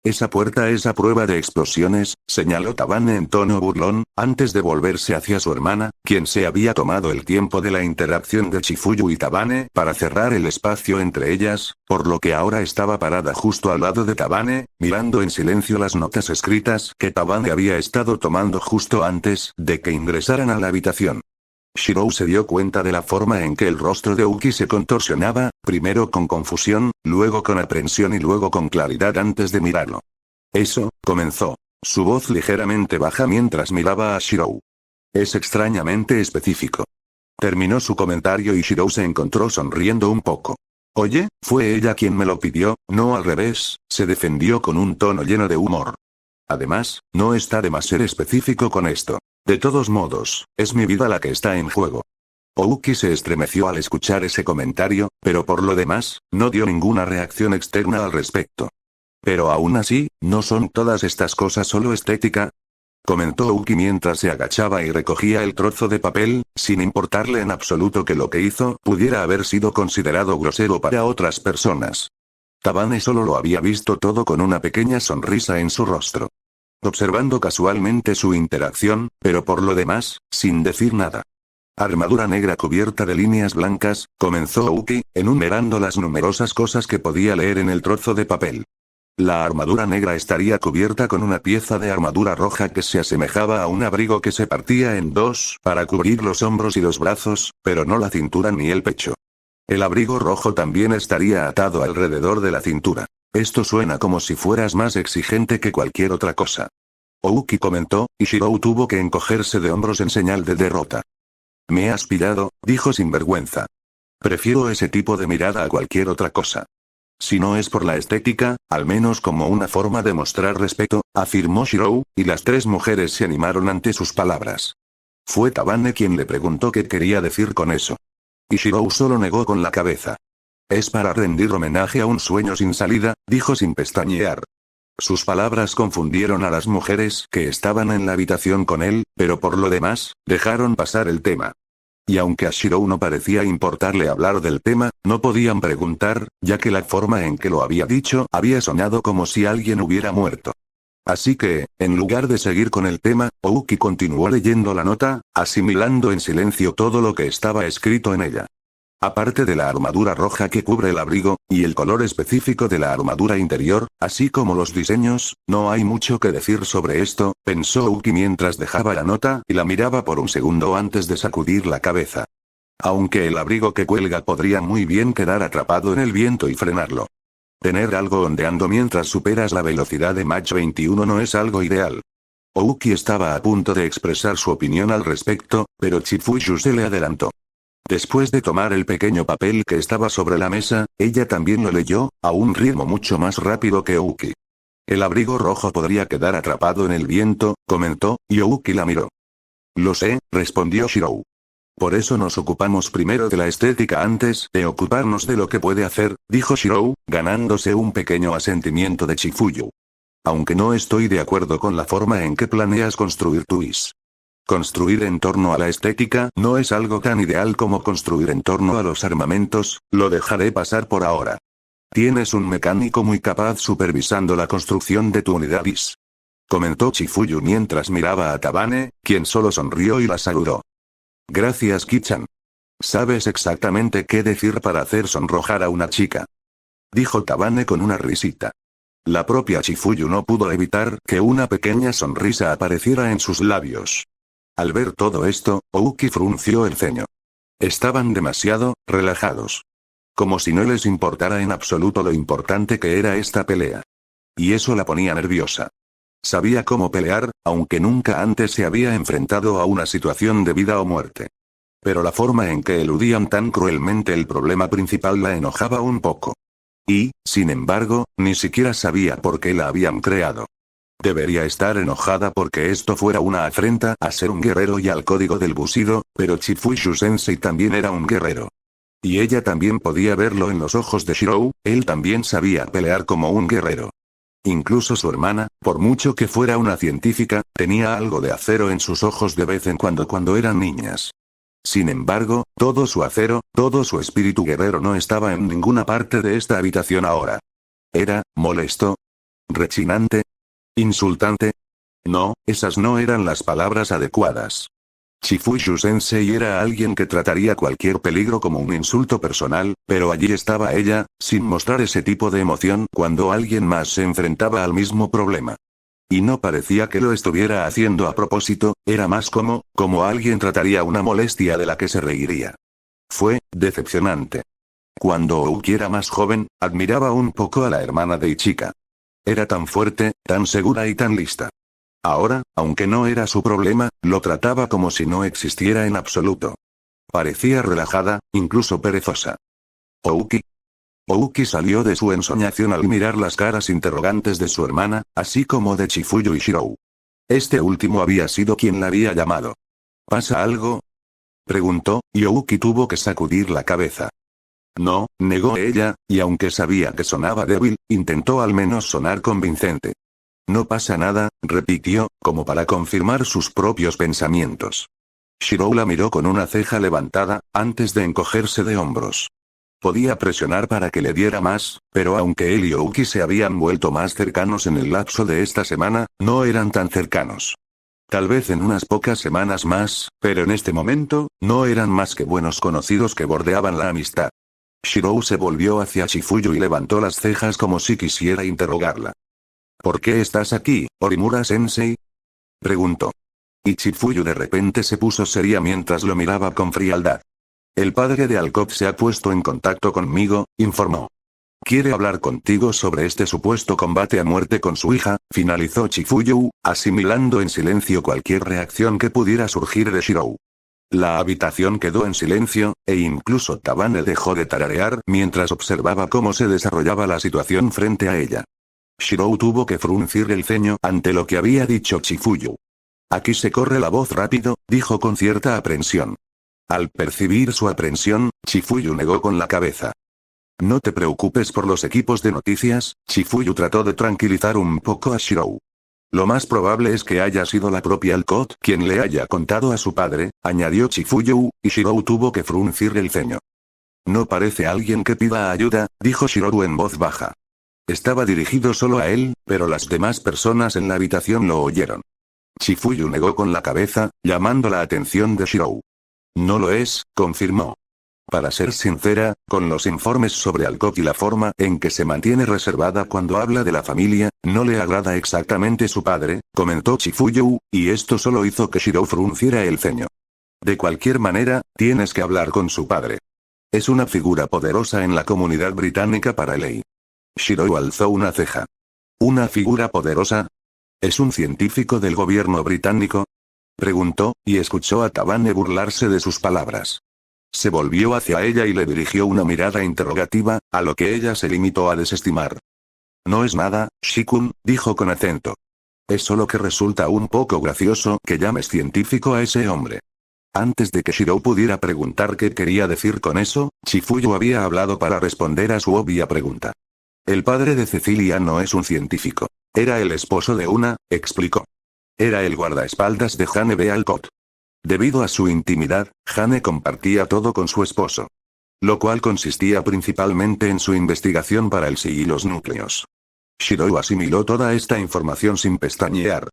Esa puerta es a prueba de explosiones, señaló Tabane en tono burlón, antes de volverse hacia su hermana, quien se había tomado el tiempo de la interacción de Chifuyu y Tabane para cerrar el espacio entre ellas, por lo que ahora estaba parada justo al lado de Tabane, mirando en silencio las notas escritas que Tabane había estado tomando justo antes de que ingresaran a la habitación. Shirou se dio cuenta de la forma en que el rostro de Uki se contorsionaba, primero con confusión, luego con aprensión y luego con claridad antes de mirarlo. Eso, comenzó. Su voz ligeramente baja mientras miraba a Shirou. Es extrañamente específico. Terminó su comentario y Shirou se encontró sonriendo un poco. Oye, fue ella quien me lo pidió, no al revés, se defendió con un tono lleno de humor. Además, no está de más ser específico con esto. De todos modos, es mi vida la que está en juego. Ouki se estremeció al escuchar ese comentario, pero por lo demás, no dio ninguna reacción externa al respecto. Pero aún así, ¿no son todas estas cosas solo estética? Comentó Ouki mientras se agachaba y recogía el trozo de papel, sin importarle en absoluto que lo que hizo pudiera haber sido considerado grosero para otras personas. Tabane solo lo había visto todo con una pequeña sonrisa en su rostro. Observando casualmente su interacción, pero por lo demás, sin decir nada. Armadura negra cubierta de líneas blancas, comenzó Uki, enumerando las numerosas cosas que podía leer en el trozo de papel. La armadura negra estaría cubierta con una pieza de armadura roja que se asemejaba a un abrigo que se partía en dos para cubrir los hombros y los brazos, pero no la cintura ni el pecho. El abrigo rojo también estaría atado alrededor de la cintura. Esto suena como si fueras más exigente que cualquier otra cosa. Ouki comentó, y Shirou tuvo que encogerse de hombros en señal de derrota. Me has pillado, dijo sin vergüenza. Prefiero ese tipo de mirada a cualquier otra cosa. Si no es por la estética, al menos como una forma de mostrar respeto, afirmó Shirou, y las tres mujeres se animaron ante sus palabras. Fue Tabane quien le preguntó qué quería decir con eso. Y Shirou solo negó con la cabeza. Es para rendir homenaje a un sueño sin salida, dijo sin pestañear. Sus palabras confundieron a las mujeres que estaban en la habitación con él, pero por lo demás, dejaron pasar el tema. Y aunque a Shirou no parecía importarle hablar del tema, no podían preguntar, ya que la forma en que lo había dicho había sonado como si alguien hubiera muerto. Así que, en lugar de seguir con el tema, Ouki continuó leyendo la nota, asimilando en silencio todo lo que estaba escrito en ella. Aparte de la armadura roja que cubre el abrigo, y el color específico de la armadura interior, así como los diseños, no hay mucho que decir sobre esto, pensó Uki mientras dejaba la nota y la miraba por un segundo antes de sacudir la cabeza. Aunque el abrigo que cuelga podría muy bien quedar atrapado en el viento y frenarlo. Tener algo ondeando mientras superas la velocidad de Mach 21 no es algo ideal. Ouki estaba a punto de expresar su opinión al respecto, pero Chifuyu se le adelantó. Después de tomar el pequeño papel que estaba sobre la mesa, ella también lo leyó, a un ritmo mucho más rápido que Ouki. El abrigo rojo podría quedar atrapado en el viento, comentó, y Ouki la miró. Lo sé, respondió Shirou. Por eso nos ocupamos primero de la estética antes de ocuparnos de lo que puede hacer, dijo Shirou, ganándose un pequeño asentimiento de Chifuyu. Aunque no estoy de acuerdo con la forma en que planeas construir tu is. Construir en torno a la estética no es algo tan ideal como construir en torno a los armamentos, lo dejaré pasar por ahora. Tienes un mecánico muy capaz supervisando la construcción de tu unidad is. Comentó Chifuyu mientras miraba a Tabane, quien solo sonrió y la saludó. Gracias Ki-chan. Sabes exactamente qué decir para hacer sonrojar a una chica. Dijo Tabane con una risita. La propia Chifuyu no pudo evitar que una pequeña sonrisa apareciera en sus labios. Al ver todo esto, Ouki frunció el ceño. Estaban demasiado relajados. Como si no les importara en absoluto lo importante que era esta pelea. Y eso la ponía nerviosa. Sabía cómo pelear, aunque nunca antes se había enfrentado a una situación de vida o muerte. Pero la forma en que eludían tan cruelmente el problema principal la enojaba un poco. Y, sin embargo, ni siquiera sabía por qué la habían creado. Debería estar enojada porque esto fuera una afrenta a ser un guerrero y al código del Bushido, pero Chifuyu Sensei también era un guerrero. Y ella también podía verlo en los ojos de Shirou, él también sabía pelear como un guerrero. Incluso su hermana, por mucho que fuera una científica, tenía algo de acero en sus ojos de vez en cuando eran niñas. Sin embargo, todo su acero, todo su espíritu guerrero no estaba en ninguna parte de esta habitación ahora. ¿Era molesto? ¿Rechinante? ¿Insultante? No, esas no eran las palabras adecuadas. Chifuyu-sensei era alguien que trataría cualquier peligro como un insulto personal, pero allí estaba ella, sin mostrar ese tipo de emoción cuando alguien más se enfrentaba al mismo problema. Y no parecía que lo estuviera haciendo a propósito, era más como alguien trataría una molestia de la que se reiría. Fue decepcionante. Cuando Ouki era más joven, admiraba un poco a la hermana de Ichika. Era tan fuerte, tan segura y tan lista. Ahora, aunque no era su problema, lo trataba como si no existiera en absoluto. Parecía relajada, incluso perezosa. ¿Ouki? Ouki salió de su ensoñación al mirar las caras interrogantes de su hermana, así como de Chifuyu y Shirou. Este último había sido quien la había llamado. ¿Pasa algo?, preguntó, y Ouki tuvo que sacudir la cabeza. No, negó ella, y aunque sabía que sonaba débil, intentó al menos sonar convincente. No pasa nada, repitió, como para confirmar sus propios pensamientos. Shirou la miró con una ceja levantada, antes de encogerse de hombros. Podía presionar para que le diera más, pero aunque él y Ouki se habían vuelto más cercanos en el lapso de esta semana, no eran tan cercanos. Tal vez en unas pocas semanas más, pero en este momento, no eran más que buenos conocidos que bordeaban la amistad. Shirou se volvió hacia Chifuyu y levantó las cejas como si quisiera interrogarla. ¿Por qué estás aquí, Orimura-sensei?, preguntó. Y Chifuyu de repente se puso seria mientras lo miraba con frialdad. El padre de Alcott se ha puesto en contacto conmigo, informó. Quiere hablar contigo sobre este supuesto combate a muerte con su hija, finalizó Chifuyu, asimilando en silencio cualquier reacción que pudiera surgir de Shirou. La habitación quedó en silencio, e incluso Tabane dejó de tararear mientras observaba cómo se desarrollaba la situación frente a ella. Shirou tuvo que fruncir el ceño ante lo que había dicho Chifuyu. Aquí se corre la voz rápido, dijo con cierta aprensión. Al percibir su aprensión, Chifuyu negó con la cabeza. No te preocupes por los equipos de noticias, Chifuyu trató de tranquilizar un poco a Shirou. Lo más probable es que haya sido la propia Alcott quien le haya contado a su padre, añadió Chifuyu, y Shirou tuvo que fruncir el ceño. No parece alguien que pida ayuda, dijo Shirou en voz baja. Estaba dirigido solo a él, pero las demás personas en la habitación lo oyeron. Chifuyu negó con la cabeza, llamando la atención de Shirou. No lo es, confirmó. Para ser sincera, con los informes sobre Alcott y la forma en que se mantiene reservada cuando habla de la familia, no le agrada exactamente su padre, comentó Chifuyu, y esto solo hizo que Shirou frunciera el ceño. De cualquier manera, tienes que hablar con su padre. Es una figura poderosa en la comunidad británica para ley. Shirou alzó una ceja. ¿Una figura poderosa? ¿Es un científico del gobierno británico?, preguntó, y escuchó a Tabane burlarse de sus palabras. Se volvió hacia ella y le dirigió una mirada interrogativa, a lo que ella se limitó a desestimar. No es nada, Shikun, dijo con acento. Es solo que resulta un poco gracioso que llames científico a ese hombre. Antes de que Shirou pudiera preguntar qué quería decir con eso, Chifuyu había hablado para responder a su obvia pregunta. El padre de Cecilia no es un científico. Era el esposo de una, explicó. Era el guardaespaldas de Jane B. Alcott. Debido a su intimidad, Jane compartía todo con su esposo. Lo cual consistía principalmente en su investigación para el SI y los núcleos. Shirou asimiló toda esta información sin pestañear.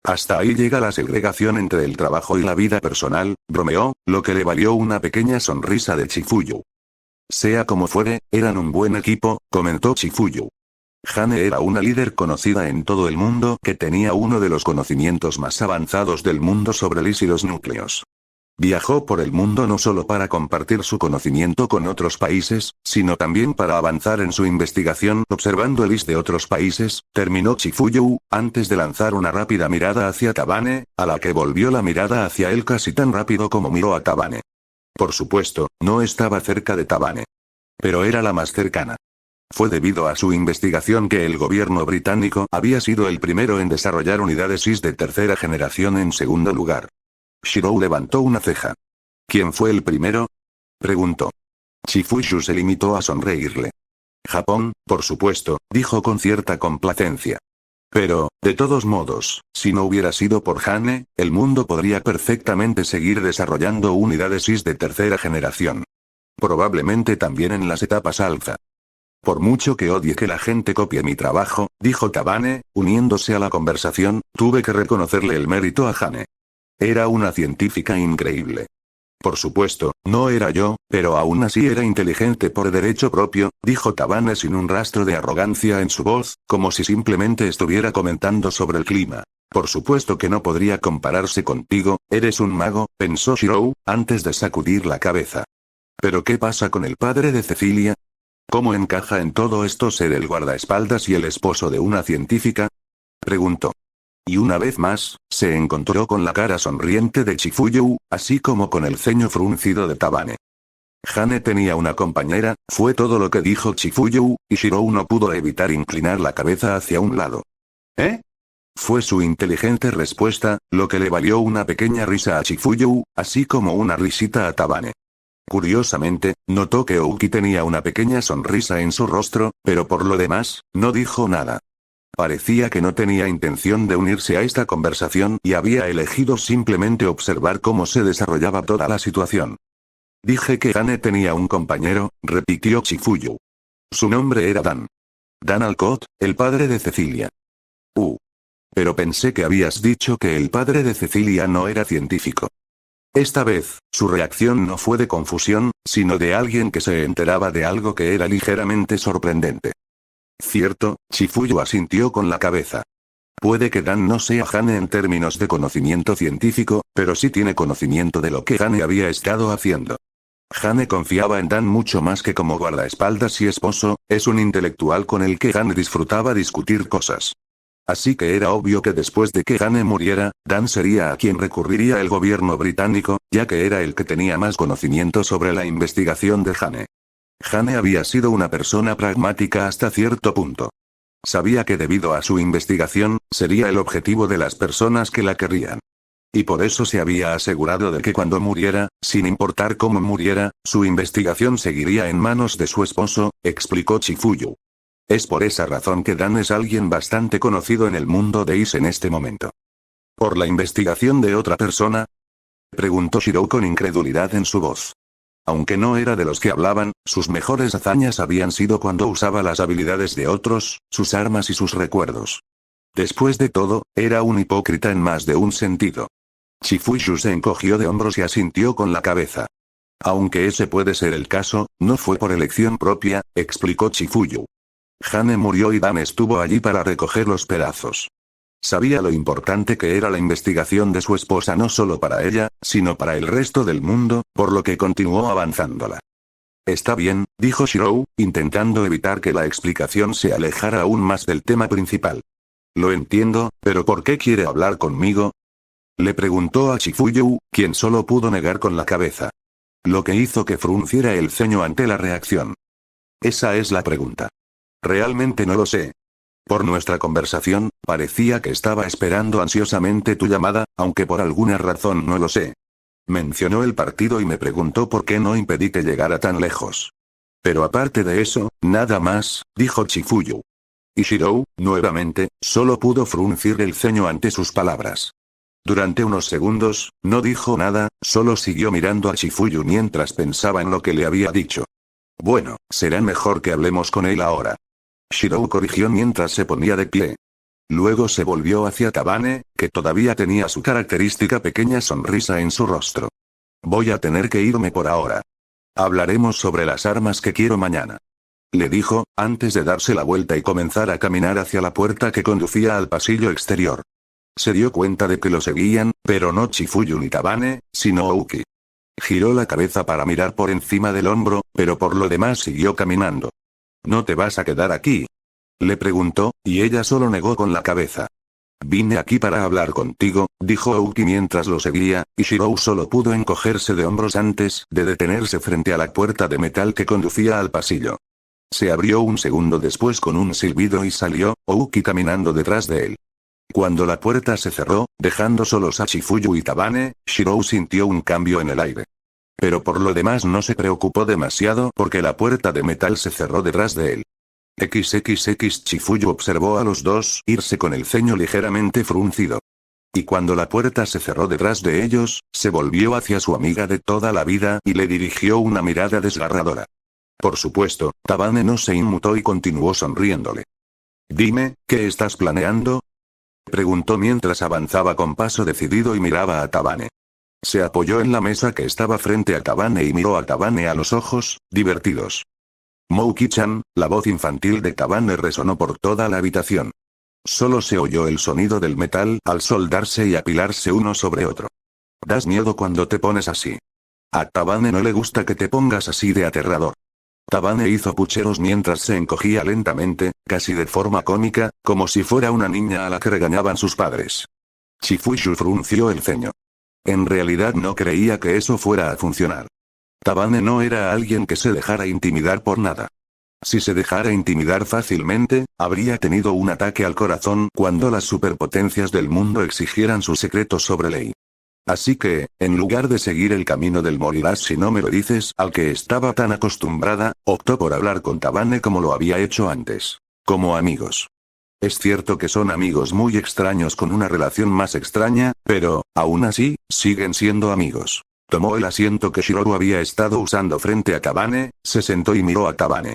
Hasta ahí llega la segregación entre el trabajo y la vida personal, bromeó, lo que le valió una pequeña sonrisa de Chifuyu. Sea como fuere, eran un buen equipo, comentó Chifuyu. Jane era una líder conocida en todo el mundo que tenía uno de los conocimientos más avanzados del mundo sobre LIS y los núcleos. Viajó por el mundo no solo para compartir su conocimiento con otros países, sino también para avanzar en su investigación observando el LIS de otros países, terminó Chifuyu, antes de lanzar una rápida mirada hacia Tabane, a la que volvió la mirada hacia él casi tan rápido como miró a Tabane. Por supuesto, no estaba cerca de Tabane. Pero era la más cercana. Fue debido a su investigación que el gobierno británico había sido el primero en desarrollar unidades SIS de tercera generación en segundo lugar. Shirou levantó una ceja. ¿Quién fue el primero?, preguntó. Chifuyu se limitó a sonreírle. Japón, por supuesto, dijo con cierta complacencia. Pero, de todos modos, si no hubiera sido por Hane, el mundo podría perfectamente seguir desarrollando unidades SIS de tercera generación. Probablemente también en las etapas alfa. Por mucho que odie que la gente copie mi trabajo, dijo Tabane, uniéndose a la conversación, tuve que reconocerle el mérito a Hane. Era una científica increíble. Por supuesto, no era yo, pero aún así era inteligente por derecho propio, dijo Tabane sin un rastro de arrogancia en su voz, como si simplemente estuviera comentando sobre el clima. Por supuesto que no podría compararse contigo, eres un mago, pensó Shirou, antes de sacudir la cabeza. ¿Pero qué pasa con el padre de Cecilia? ¿Cómo encaja en todo esto ser el guardaespaldas y el esposo de una científica? Preguntó. Y una vez más, se encontró con la cara sonriente de Chifuyu, así como con el ceño fruncido de Tabane. Hane tenía una compañera, fue todo lo que dijo Chifuyu, y Shirou no pudo evitar inclinar la cabeza hacia un lado. ¿Eh? Fue su inteligente respuesta, lo que le valió una pequeña risa a Chifuyu, así como una risita a Tabane. Curiosamente, notó que Ouki tenía una pequeña sonrisa en su rostro, pero por lo demás, no dijo nada. Parecía que no tenía intención de unirse a esta conversación y había elegido simplemente observar cómo se desarrollaba toda la situación. Dije que Hane tenía un compañero, repitió Chifuyu. Su nombre era Dan. Dan Alcott, el padre de Cecilia. Pero pensé que habías dicho que el padre de Cecilia no era científico. Esta vez, su reacción no fue de confusión, sino de alguien que se enteraba de algo que era ligeramente sorprendente. Cierto, Chifuyu asintió con la cabeza. Puede que Dan no sea Hane en términos de conocimiento científico, pero sí tiene conocimiento de lo que Hane había estado haciendo. Hane confiaba en Dan mucho más que como guardaespaldas y esposo, es un intelectual con el que Hane disfrutaba discutir cosas. Así que era obvio que después de que Hane muriera, Dan sería a quien recurriría el gobierno británico, ya que era el que tenía más conocimiento sobre la investigación de Hane. Hane había sido una persona pragmática hasta cierto punto. Sabía que debido a su investigación, sería el objetivo de las personas que la querrían. Y por eso se había asegurado de que cuando muriera, sin importar cómo muriera, su investigación seguiría en manos de su esposo, explicó Chifuyu. Es por esa razón que Dan es alguien bastante conocido en el mundo de Is en este momento. ¿Por la investigación de otra persona? Preguntó Shirou con incredulidad en su voz. Aunque no era de los que hablaban, sus mejores hazañas habían sido cuando usaba las habilidades de otros, sus armas y sus recuerdos. Después de todo, era un hipócrita en más de un sentido. Chifuyu se encogió de hombros y asintió con la cabeza. Aunque ese puede ser el caso, no fue por elección propia, explicó Chifuyu. Hane murió y Dan estuvo allí para recoger los pedazos. Sabía lo importante que era la investigación de su esposa no solo para ella, sino para el resto del mundo, por lo que continuó avanzándola. Está bien, dijo Shirou, intentando evitar que la explicación se alejara aún más del tema principal. Lo entiendo, pero ¿por qué quiere hablar conmigo? Le preguntó a Chifuyu, quien solo pudo negar con la cabeza. Lo que hizo que frunciera el ceño ante la reacción. Esa es la pregunta. Realmente no lo sé. Por nuestra conversación, parecía que estaba esperando ansiosamente tu llamada, aunque por alguna razón no lo sé. Mencionó el partido y me preguntó por qué no impedí que llegara tan lejos. Pero aparte de eso, nada más, dijo Chifuyu. Y Shirou, nuevamente, solo pudo fruncir el ceño ante sus palabras. Durante unos segundos, no dijo nada, solo siguió mirando a Chifuyu mientras pensaba en lo que le había dicho. Bueno, será mejor que hablemos con él ahora. Shirou corrigió mientras se ponía de pie. Luego se volvió hacia Tabane, que todavía tenía su característica pequeña sonrisa en su rostro. Voy a tener que irme por ahora. Hablaremos sobre las armas que quiero mañana. Le dijo, antes de darse la vuelta y comenzar a caminar hacia la puerta que conducía al pasillo exterior. Se dio cuenta de que lo seguían, pero no Chifuyu ni Tabane, sino Ouki. Giró la cabeza para mirar por encima del hombro, pero por lo demás siguió caminando. ¿No te vas a quedar aquí? Le preguntó, y ella solo negó con la cabeza. Vine aquí para hablar contigo, dijo Ouki mientras lo seguía, y Shirou solo pudo encogerse de hombros antes de detenerse frente a la puerta de metal que conducía al pasillo. Se abrió un segundo después con un silbido y salió, Ouki caminando detrás de él. Cuando la puerta se cerró, dejando solos a Chifuyu y Tabane, Shirou sintió un cambio en el aire. Pero por lo demás no se preocupó demasiado porque la puerta de metal se cerró detrás de él. XXX Chifuyu observó a los dos irse con el ceño ligeramente fruncido. Y cuando la puerta se cerró detrás de ellos, se volvió hacia su amiga de toda la vida y le dirigió una mirada desgarradora. Por supuesto, Tabane no se inmutó y continuó sonriéndole. «Dime, ¿qué estás planeando?», preguntó mientras avanzaba con paso decidido y miraba a Tabane. Se apoyó en la mesa que estaba frente a Tabane y miró a Tabane a los ojos, divertidos. «Mouki-chan», la voz infantil de Tabane resonó por toda la habitación. Solo se oyó el sonido del metal al soldarse y apilarse uno sobre otro. «Das miedo cuando te pones así. A Tabane no le gusta que te pongas así de aterrador». Tabane hizo pucheros mientras se encogía lentamente, casi de forma cómica, como si fuera una niña a la que regañaban sus padres. Chifuyu frunció el ceño. En realidad no creía que eso fuera a funcionar. Tabane no era alguien que se dejara intimidar por nada. Si se dejara intimidar fácilmente, habría tenido un ataque al corazón cuando las superpotencias del mundo exigieran sus secretos sobre ley. Así que, en lugar de seguir el camino del morirás si no me lo dices al que estaba tan acostumbrada, optó por hablar con Tabane como lo había hecho antes. Como amigos. Es cierto que son amigos muy extraños con una relación más extraña, pero, aún así, siguen siendo amigos. Tomó el asiento que Shiroro había estado usando frente a Tabane, se sentó y miró a Tabane.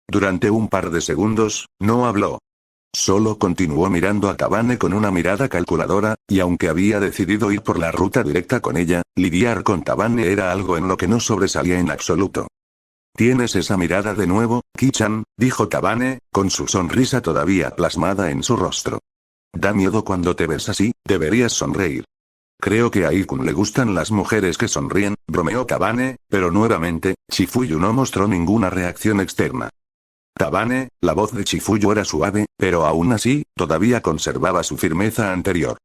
Durante un par de segundos, no habló. Solo continuó mirando a Tabane con una mirada calculadora, y aunque había decidido ir por la ruta directa con ella, lidiar con Tabane era algo en lo que no sobresalía en absoluto. «¿Tienes esa mirada de nuevo, Ki-chan?», dijo Tabane, con su sonrisa todavía plasmada en su rostro. «Da miedo cuando te ves así, deberías sonreír». «Creo que a Ikun le gustan las mujeres que sonríen», bromeó Tabane, pero nuevamente, Chifuyu no mostró ninguna reacción externa. Tabane, la voz de Chifuyu era suave, pero aún así, todavía conservaba su firmeza anterior.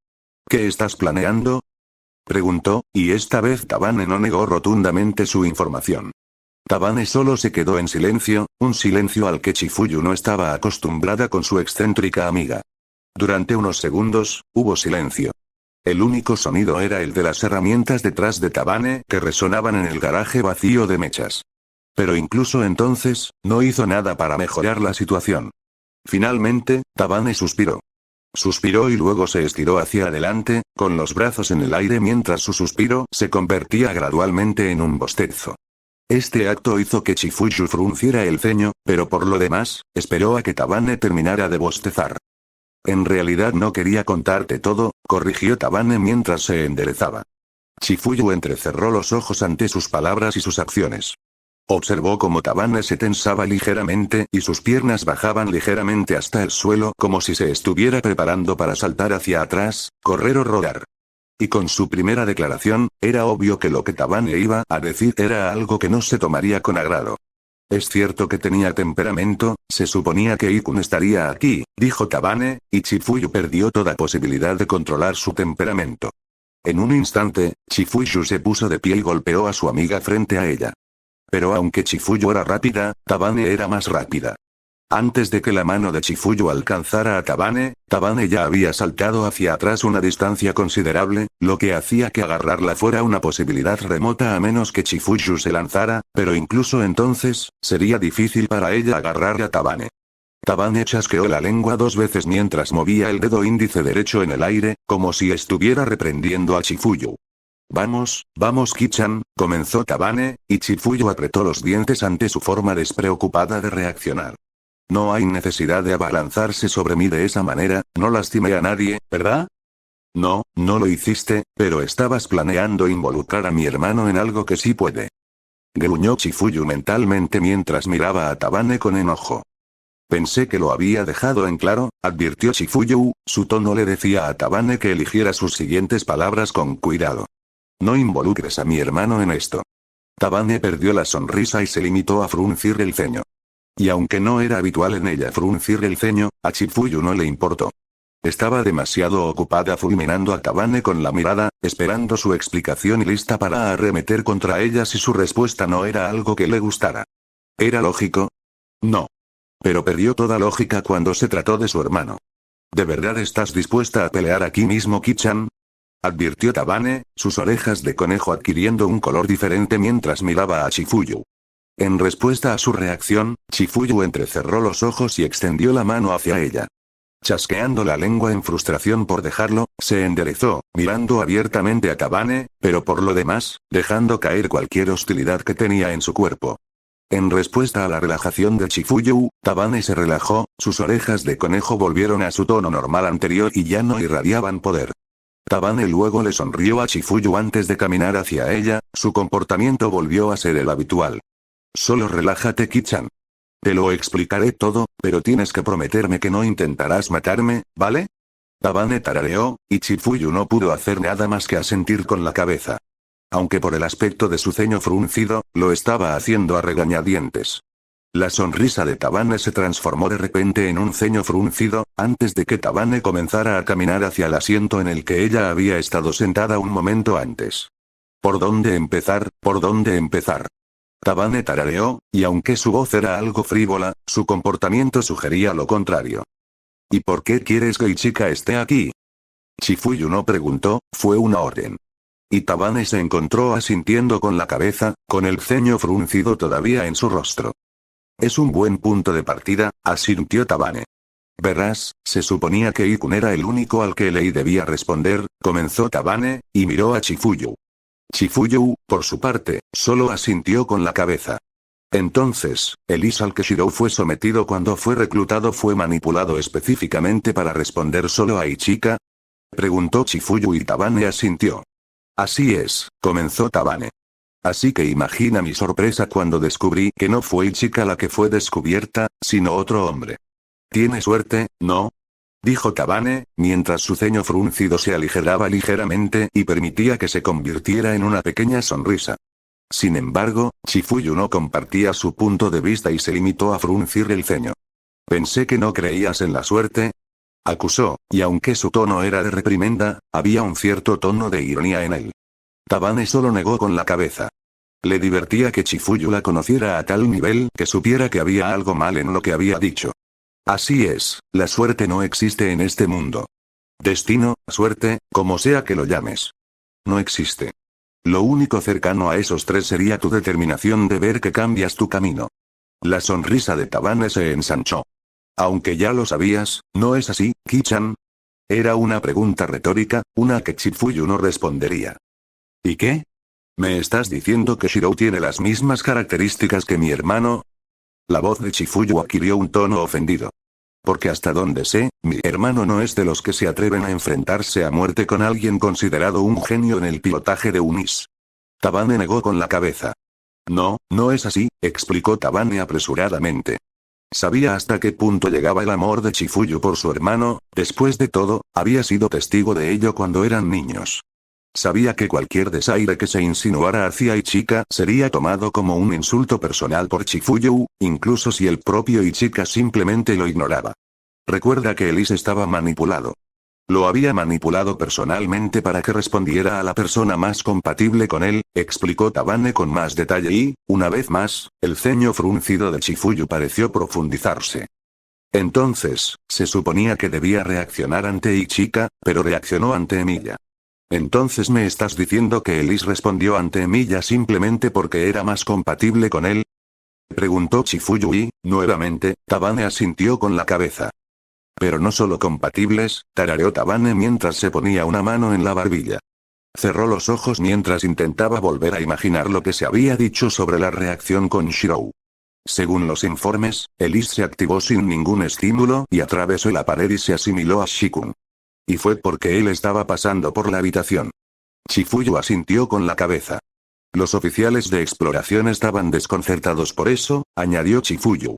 «¿Qué estás planeando?», preguntó, y esta vez Tabane no negó rotundamente su información. Tabane solo se quedó en silencio, un silencio al que Chifuyu no estaba acostumbrada con su excéntrica amiga. Durante unos segundos, hubo silencio. El único sonido era el de las herramientas detrás de Tabane que resonaban en el garaje vacío de mechas. Pero incluso entonces, no hizo nada para mejorar la situación. Finalmente, Tabane suspiró. Suspiró y luego se estiró hacia adelante, con los brazos en el aire mientras su suspiro se convertía gradualmente en un bostezo. Este acto hizo que Chifuyu frunciera el ceño, pero por lo demás, esperó a que Tabane terminara de bostezar. «En realidad no quería contarte todo», corrigió Tabane mientras se enderezaba. Chifuyu entrecerró los ojos ante sus palabras y sus acciones. Observó cómo Tabane se tensaba ligeramente y sus piernas bajaban ligeramente hasta el suelo como si se estuviera preparando para saltar hacia atrás, correr o rodar. Y con su primera declaración, era obvio que lo que Tabane iba a decir era algo que no se tomaría con agrado. «Es cierto que tenía temperamento, se suponía que Ikun estaría aquí», dijo Tabane, y Chifuyu perdió toda posibilidad de controlar su temperamento. En un instante, Chifuyu se puso de pie y golpeó a su amiga frente a ella. Pero aunque Chifuyu era rápida, Tabane era más rápida. Antes de que la mano de Chifuyu alcanzara a Tabane, Tabane ya había saltado hacia atrás una distancia considerable, lo que hacía que agarrarla fuera una posibilidad remota a menos que Chifuyu se lanzara, pero incluso entonces, sería difícil para ella agarrar a Tabane. Tabane chasqueó la lengua 2 veces mientras movía el dedo índice derecho en el aire, como si estuviera reprendiendo a Chifuyu. «Vamos, vamos Ki-chan», comenzó Tabane, y Chifuyu apretó los dientes ante su forma despreocupada de reaccionar. «No hay necesidad de abalanzarse sobre mí de esa manera, no lastimé a nadie, ¿verdad?» «No, no lo hiciste, pero estabas planeando involucrar a mi hermano en algo que sí puede». Gruñó Chifuyu mentalmente mientras miraba a Tabane con enojo. «Pensé que lo había dejado en claro», advirtió Chifuyu, su tono le decía a Tabane que eligiera sus siguientes palabras con cuidado. «No involucres a mi hermano en esto». Tabane perdió la sonrisa y se limitó a fruncir el ceño. Y aunque no era habitual en ella fruncir el ceño, a Chifuyu no le importó. Estaba demasiado ocupada fulminando a Tabane con la mirada, esperando su explicación y lista para arremeter contra ella si su respuesta no era algo que le gustara. ¿Era lógico? No. Pero perdió toda lógica cuando se trató de su hermano. ¿De verdad estás dispuesta a pelear aquí mismo, Ki-chan?, advirtió Tabane, sus orejas de conejo adquiriendo un color diferente mientras miraba a Chifuyu. En respuesta a su reacción, Chifuyu entrecerró los ojos y extendió la mano hacia ella. Chasqueando la lengua en frustración por dejarlo, se enderezó, mirando abiertamente a Tabane, pero por lo demás, dejando caer cualquier hostilidad que tenía en su cuerpo. En respuesta a la relajación de Chifuyu, Tabane se relajó, sus orejas de conejo volvieron a su tono normal anterior y ya no irradiaban poder. Tabane luego le sonrió a Chifuyu antes de caminar hacia ella, su comportamiento volvió a ser el habitual. Solo relájate, Ki-chan. Te lo explicaré todo, pero tienes que prometerme que no intentarás matarme, ¿vale? Tabane tarareó, y Chifuyu no pudo hacer nada más que asentir con la cabeza. Aunque por el aspecto de su ceño fruncido, lo estaba haciendo a regañadientes. La sonrisa de Tabane se transformó de repente en un ceño fruncido, antes de que Tabane comenzara a caminar hacia el asiento en el que ella había estado sentada un momento antes. ¿Por dónde empezar? ¿Por dónde empezar? Tabane tarareó, y aunque su voz era algo frívola, su comportamiento sugería lo contrario. ¿Y por qué quieres que Ichika esté aquí? Chifuyu no preguntó, fue una orden. Y Tabane se encontró asintiendo con la cabeza, con el ceño fruncido todavía en su rostro. Es un buen punto de partida, asintió Tabane. Verás, se suponía que Ikun era el único al que Lei debía responder, comenzó Tabane, y miró a Chifuyu. Chifuyu, por su parte, solo asintió con la cabeza. Entonces, el is al que Shirou fue sometido cuando fue reclutado fue manipulado específicamente para responder solo a Ichika. Preguntó Chifuyu y Tabane asintió. Así es, comenzó Tabane. Así que imagina mi sorpresa cuando descubrí que no fue Ichika la que fue descubierta, sino otro hombre. Tiene suerte, ¿no? Dijo Tabane, mientras su ceño fruncido se aligeraba ligeramente y permitía que se convirtiera en una pequeña sonrisa. Sin embargo, Chifuyu no compartía su punto de vista y se limitó a fruncir el ceño. Pensé que no creías en la suerte. Acusó, y aunque su tono era de reprimenda, había un cierto tono de ironía en él. Tabane solo negó con la cabeza. Le divertía que Chifuyu la conociera a tal nivel que supiera que había algo mal en lo que había dicho. Así es, la suerte no existe en este mundo. Destino, suerte, como sea que lo llames. No existe. Lo único cercano a esos tres sería tu determinación de ver que cambias tu camino. La sonrisa de Tabane se ensanchó. Aunque ya lo sabías, ¿no es así, Ki-chan? Era una pregunta retórica, una que Chifuyu no respondería. ¿Y qué? ¿Me estás diciendo que Shirou tiene las mismas características que mi hermano? La voz de Chifuyu adquirió un tono ofendido. Porque hasta donde sé, mi hermano no es de los que se atreven a enfrentarse a muerte con alguien considerado un genio en el pilotaje de un is. Tabane negó con la cabeza. No, no es así, explicó Tabane apresuradamente. Sabía hasta qué punto llegaba el amor de Chifuyu por su hermano, después de todo, había sido testigo de ello cuando eran niños. Sabía que cualquier desaire que se insinuara hacia Ichika sería tomado como un insulto personal por Chifuyu, incluso si el propio Ichika simplemente lo ignoraba. Recuerda que Elise estaba manipulado. Lo había manipulado personalmente para que respondiera a la persona más compatible con él, explicó Tabane con más detalle y, una vez más, el ceño fruncido de Chifuyu pareció profundizarse. Entonces, se suponía que debía reaccionar ante Ichika, pero reaccionó ante Emilia. Entonces me estás diciendo que Elise respondió ante Emilia simplemente porque era más compatible con él. Preguntó Chifuyu y, nuevamente, Tabane asintió con la cabeza. Pero no solo compatibles, tarareó Tabane mientras se ponía una mano en la barbilla. Cerró los ojos mientras intentaba volver a imaginar lo que se había dicho sobre la reacción con Shirou. Según los informes, Elise se activó sin ningún estímulo y atravesó la pared y se asimiló a Shikun. Y fue porque él estaba pasando por la habitación. Chifuyu asintió con la cabeza. Los oficiales de exploración estaban desconcertados por eso, añadió Chifuyu.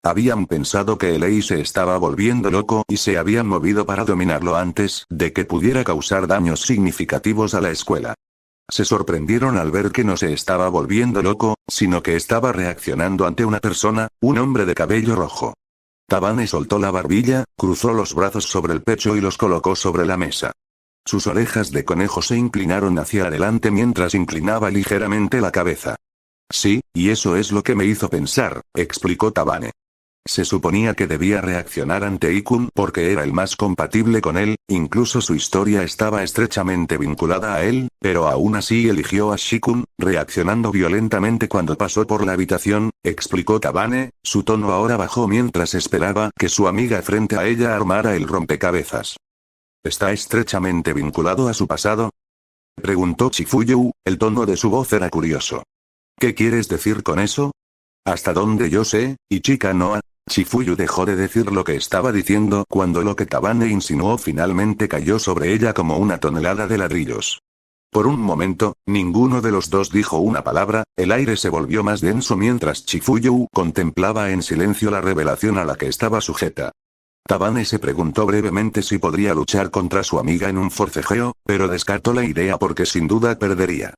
Habían pensado que Lei se estaba volviendo loco y se habían movido para dominarlo antes de que pudiera causar daños significativos a la escuela. Se sorprendieron al ver que no se estaba volviendo loco, sino que estaba reaccionando ante una persona, un hombre de cabello rojo. Tabane soltó la barbilla, cruzó los brazos sobre el pecho y los colocó sobre la mesa. Sus orejas de conejo se inclinaron hacia adelante mientras inclinaba ligeramente la cabeza. Sí, y eso es lo que me hizo pensar, explicó Tabane. Se suponía que debía reaccionar ante Ikun porque era el más compatible con él, incluso su historia estaba estrechamente vinculada a él, pero aún así eligió a Shikun, reaccionando violentamente cuando pasó por la habitación, explicó Tabane, su tono ahora bajó mientras esperaba que su amiga frente a ella armara el rompecabezas. ¿Está estrechamente vinculado a su pasado? Preguntó Chifuyu, el tono de su voz era curioso. ¿Qué quieres decir con eso? Hasta donde yo sé, Ichika Noa. Chifuyu dejó de decir lo que estaba diciendo cuando lo que Tabane insinuó finalmente cayó sobre ella como una tonelada de ladrillos. Por un momento, ninguno de los dos dijo una palabra, el aire se volvió más denso mientras Chifuyu contemplaba en silencio la revelación a la que estaba sujeta. Tabane se preguntó brevemente si podría luchar contra su amiga en un forcejeo, pero descartó la idea porque sin duda perdería.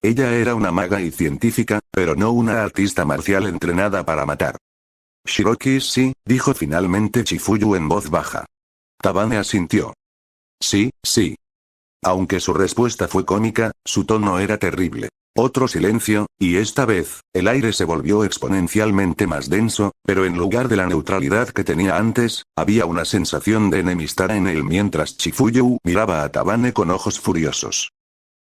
Ella era una maga y científica, pero no una artista marcial entrenada para matar. Shiroki sí, dijo finalmente Chifuyu en voz baja. Tabane asintió. Sí, sí. Aunque su respuesta fue cómica, su tono era terrible. Otro silencio, y esta vez, el aire se volvió exponencialmente más denso, pero en lugar de la neutralidad que tenía antes, había una sensación de enemistad en él mientras Chifuyu miraba a Tabane con ojos furiosos.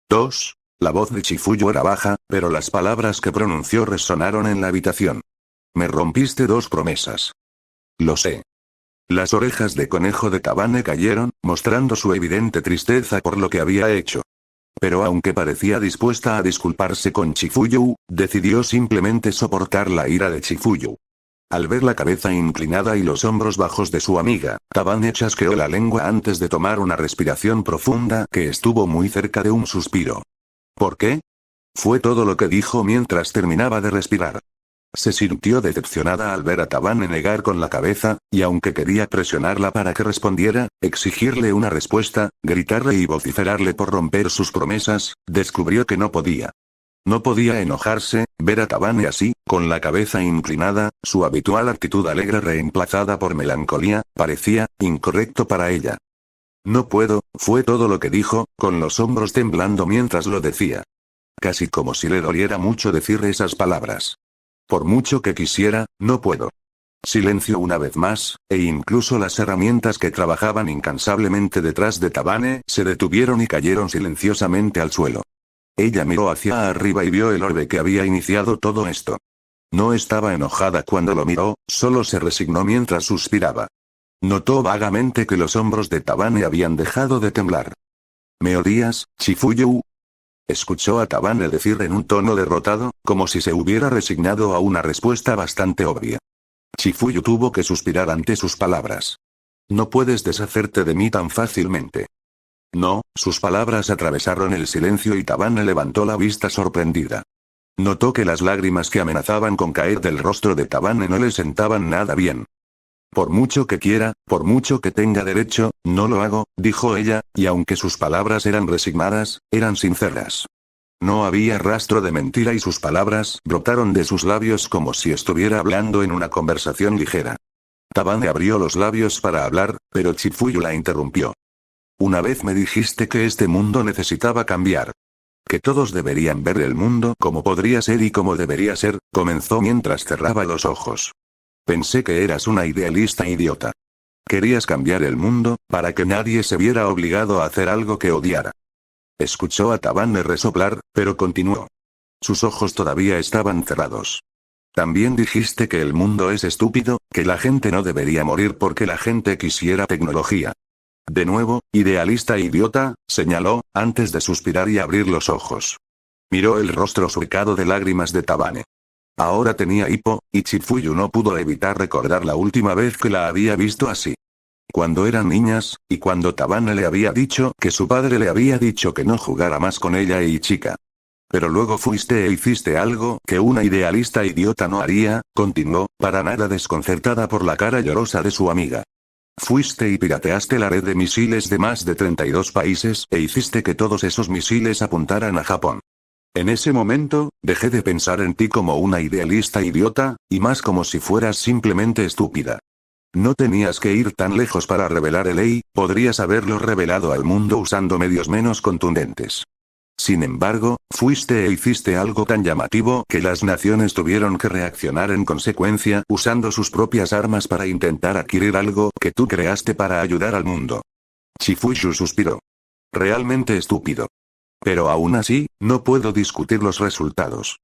2. La voz de Chifuyu era baja, pero las palabras que pronunció resonaron en la habitación. Me rompiste 2 promesas. Lo sé. Las orejas de conejo de Tabane cayeron, mostrando su evidente tristeza por lo que había hecho. Pero aunque parecía dispuesta a disculparse con Chifuyu, decidió simplemente soportar la ira de Chifuyu. Al ver la cabeza inclinada y los hombros bajos de su amiga, Tabane chasqueó la lengua antes de tomar una respiración profunda que estuvo muy cerca de un suspiro. ¿Por qué? Fue todo lo que dijo mientras terminaba de respirar. Se sintió decepcionada al ver a Tabane negar con la cabeza, y aunque quería presionarla para que respondiera, exigirle una respuesta, gritarle y vociferarle por romper sus promesas, descubrió que no podía. No podía enojarse, ver a Tabane así, con la cabeza inclinada, su habitual actitud alegre reemplazada por melancolía, parecía incorrecto para ella. No puedo, fue todo lo que dijo, con los hombros temblando mientras lo decía. Casi como si le doliera mucho decir esas palabras. Por mucho que quisiera, no puedo. Silencio una vez más, e incluso las herramientas que trabajaban incansablemente detrás de Tabane se detuvieron y cayeron silenciosamente al suelo. Ella miró hacia arriba y vio el orbe que había iniciado todo esto. No estaba enojada cuando lo miró, solo se resignó mientras suspiraba. Notó vagamente que los hombros de Tabane habían dejado de temblar. ¿Me odias, Chifuyu? Escuchó a Tabane decir en un tono derrotado, como si se hubiera resignado a una respuesta bastante obvia. Chifuyu tuvo que suspirar ante sus palabras. No puedes deshacerte de mí tan fácilmente. No, sus palabras atravesaron el silencio y Tabane levantó la vista sorprendida. Notó que las lágrimas que amenazaban con caer del rostro de Tabane no le sentaban nada bien. Por mucho que quiera, por mucho que tenga derecho, no lo hago, dijo ella, y aunque sus palabras eran resignadas, eran sinceras. No había rastro de mentira y sus palabras brotaron de sus labios como si estuviera hablando en una conversación ligera. Tabane abrió los labios para hablar, pero Chifuyu la interrumpió. Una vez me dijiste que este mundo necesitaba cambiar. Que todos deberían ver el mundo como podría ser y como debería ser, comenzó mientras cerraba los ojos. Pensé que eras una idealista idiota. Querías cambiar el mundo, para que nadie se viera obligado a hacer algo que odiara. Escuchó a Tabane resoplar, pero continuó. Sus ojos todavía estaban cerrados. También dijiste que el mundo es estúpido, que la gente no debería morir porque la gente quisiera tecnología. De nuevo, idealista idiota, señaló, antes de suspirar y abrir los ojos. Miró el rostro surcado de lágrimas de Tabane. Ahora tenía hipo, y Chifuyu no pudo evitar recordar la última vez que la había visto así. Cuando eran niñas, y cuando Tabane le había dicho que su padre le había dicho que no jugara más con ella y chica. Pero luego fuiste e hiciste algo que una idealista idiota no haría, continuó, para nada desconcertada por la cara llorosa de su amiga. Fuiste y pirateaste la red de misiles de más de 32 países e hiciste que todos esos misiles apuntaran a Japón. En ese momento, dejé de pensar en ti como una idealista idiota, y más como si fueras simplemente estúpida. No tenías que ir tan lejos para revelar el EI, podrías haberlo revelado al mundo usando medios menos contundentes. Sin embargo, fuiste e hiciste algo tan llamativo que las naciones tuvieron que reaccionar en consecuencia usando sus propias armas para intentar adquirir algo que tú creaste para ayudar al mundo. Chifuyu suspiró. Realmente estúpido. Pero aún así, no puedo discutir los resultados.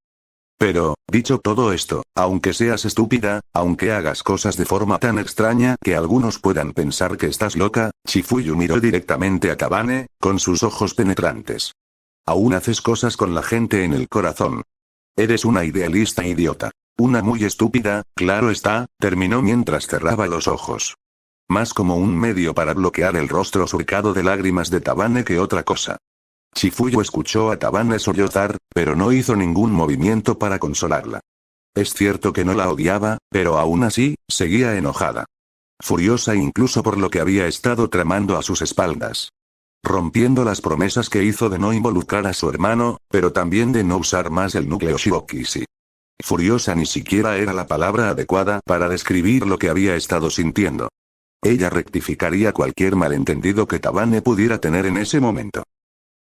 Pero, dicho todo esto, aunque seas estúpida, aunque hagas cosas de forma tan extraña que algunos puedan pensar que estás loca, Chifuyu miró directamente a Kabane, con sus ojos penetrantes. Aún haces cosas con la gente en el corazón. Eres una idealista idiota. Una muy estúpida, claro está, terminó mientras cerraba los ojos. Más como un medio para bloquear el rostro surcado de lágrimas de Kabane que otra cosa. Chifuyu escuchó a Kabane sollozar, pero no hizo ningún movimiento para consolarla. Es cierto que no la odiaba, pero aún así, seguía enojada. Furiosa incluso por lo que había estado tramando a sus espaldas. Rompiendo las promesas que hizo de no involucrar a su hermano, pero también de no usar más el núcleo Shirokishi. Furiosa ni siquiera era la palabra adecuada para describir lo que había estado sintiendo. Ella rectificaría cualquier malentendido que Kabane pudiera tener en ese momento.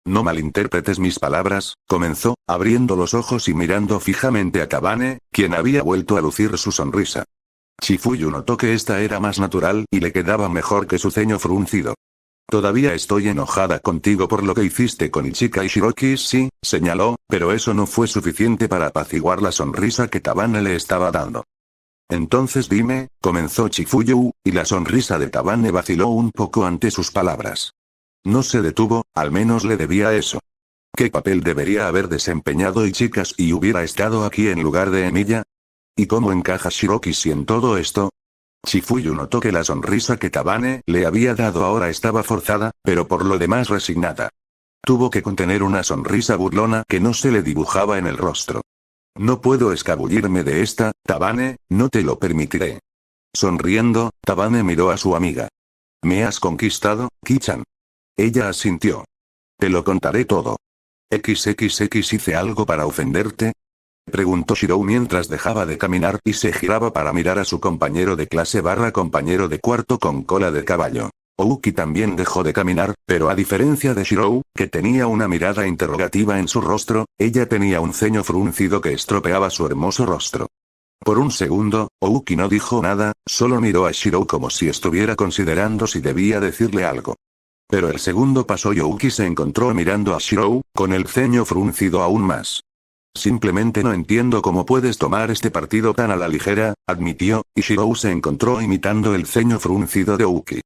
No malinterpretes mis palabras, comenzó, abriendo los ojos y mirando fijamente a Kabane, quien había vuelto a lucir su sonrisa. Chifuyu notó que esta era más natural y le quedaba mejor que su ceño fruncido. Todavía estoy enojada contigo por lo que hiciste con Ichika y Shirokishi, señaló, pero eso no fue suficiente para apaciguar la sonrisa que Kabane le estaba dando. Entonces dime, comenzó Chifuyu, y la sonrisa de Kabane vaciló un poco ante sus palabras. No se detuvo, al menos le debía eso. ¿Qué papel debería haber desempeñado Ichika si hubiera estado aquí en lugar de Emilia? ¿Y cómo encaja Shirokishi en todo esto? Chifuyu notó que la sonrisa que Kabane le había dado ahora estaba forzada, pero por lo demás resignada. Tuvo que contener una sonrisa burlona que no se le dibujaba en el rostro. No puedo escabullirme de esta, Kabane, no te lo permitiré. Sonriendo, Kabane miró a su amiga. ¿Me has conquistado, Ki-chan? Ella asintió. Te lo contaré todo. ¿XXX hice algo para ofenderte? Preguntó Shirou mientras dejaba de caminar y se giraba para mirar a su compañero de clase / compañero de cuarto con cola de caballo. Ouki también dejó de caminar, pero a diferencia de Shirou, que tenía una mirada interrogativa en su rostro, ella tenía un ceño fruncido que estropeaba su hermoso rostro. Por un segundo, Ouki no dijo nada, solo miró a Shirou como si estuviera considerando si debía decirle algo. Pero el segundo pasó y Ouki se encontró mirando a Shirou, con el ceño fruncido aún más. Simplemente no entiendo cómo puedes tomar este partido tan a la ligera, admitió, y Shirou se encontró imitando el ceño fruncido de Ouki.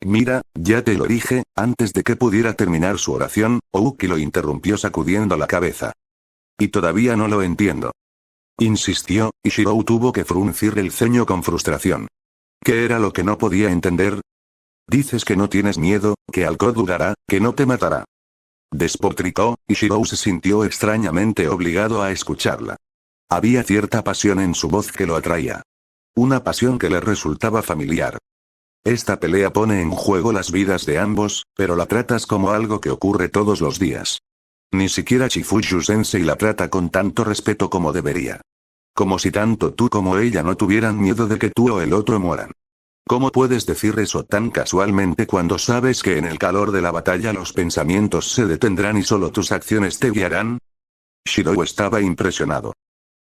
Mira, ya te lo dije, antes de que pudiera terminar su oración, Ouki lo interrumpió sacudiendo la cabeza. Y todavía no lo entiendo. Insistió, y Shirou tuvo que fruncir el ceño con frustración. ¿Qué era lo que no podía entender? Dices que no tienes miedo, que Alcott durará, que no te matará. Despotricó, y Shirou se sintió extrañamente obligado a escucharla. Había cierta pasión en su voz que lo atraía. Una pasión que le resultaba familiar. Esta pelea pone en juego las vidas de ambos, pero la tratas como algo que ocurre todos los días. Ni siquiera Chifuyu-sensei la trata con tanto respeto como debería. Como si tanto tú como ella no tuvieran miedo de que tú o el otro mueran. ¿Cómo puedes decir eso tan casualmente cuando sabes que en el calor de la batalla los pensamientos se detendrán y solo tus acciones te guiarán? Shirou estaba impresionado.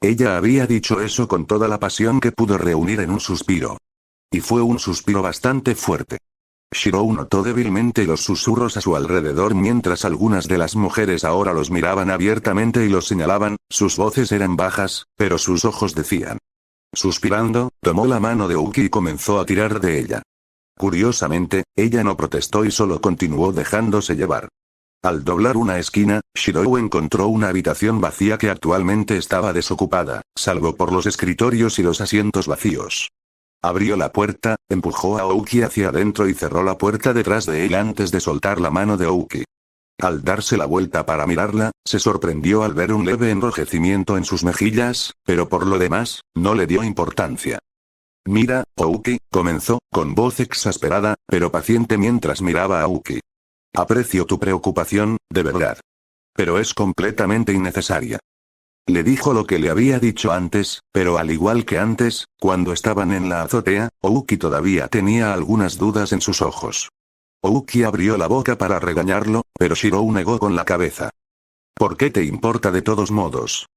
Ella había dicho eso con toda la pasión que pudo reunir en un suspiro. Y fue un suspiro bastante fuerte. Shirou notó débilmente los susurros a su alrededor mientras algunas de las mujeres ahora los miraban abiertamente y los señalaban, sus voces eran bajas, pero sus ojos decían. Suspirando, tomó la mano de Ouki y comenzó a tirar de ella. Curiosamente, ella no protestó y solo continuó dejándose llevar. Al doblar una esquina, Shirou encontró una habitación vacía que actualmente estaba desocupada, salvo por los escritorios y los asientos vacíos. Abrió la puerta, empujó a Ouki hacia adentro y cerró la puerta detrás de él antes de soltar la mano de Ouki. Al darse la vuelta para mirarla, se sorprendió al ver un leve enrojecimiento en sus mejillas, pero por lo demás, no le dio importancia. Mira, Ouki, comenzó, con voz exasperada, pero paciente mientras miraba a Ouki. Aprecio tu preocupación, de verdad. Pero es completamente innecesaria. Le dijo lo que le había dicho antes, pero al igual que antes, cuando estaban en la azotea, Ouki todavía tenía algunas dudas en sus ojos. Ouki abrió la boca para regañarlo, pero Shirou negó con la cabeza. ¿Por qué te importa de todos modos?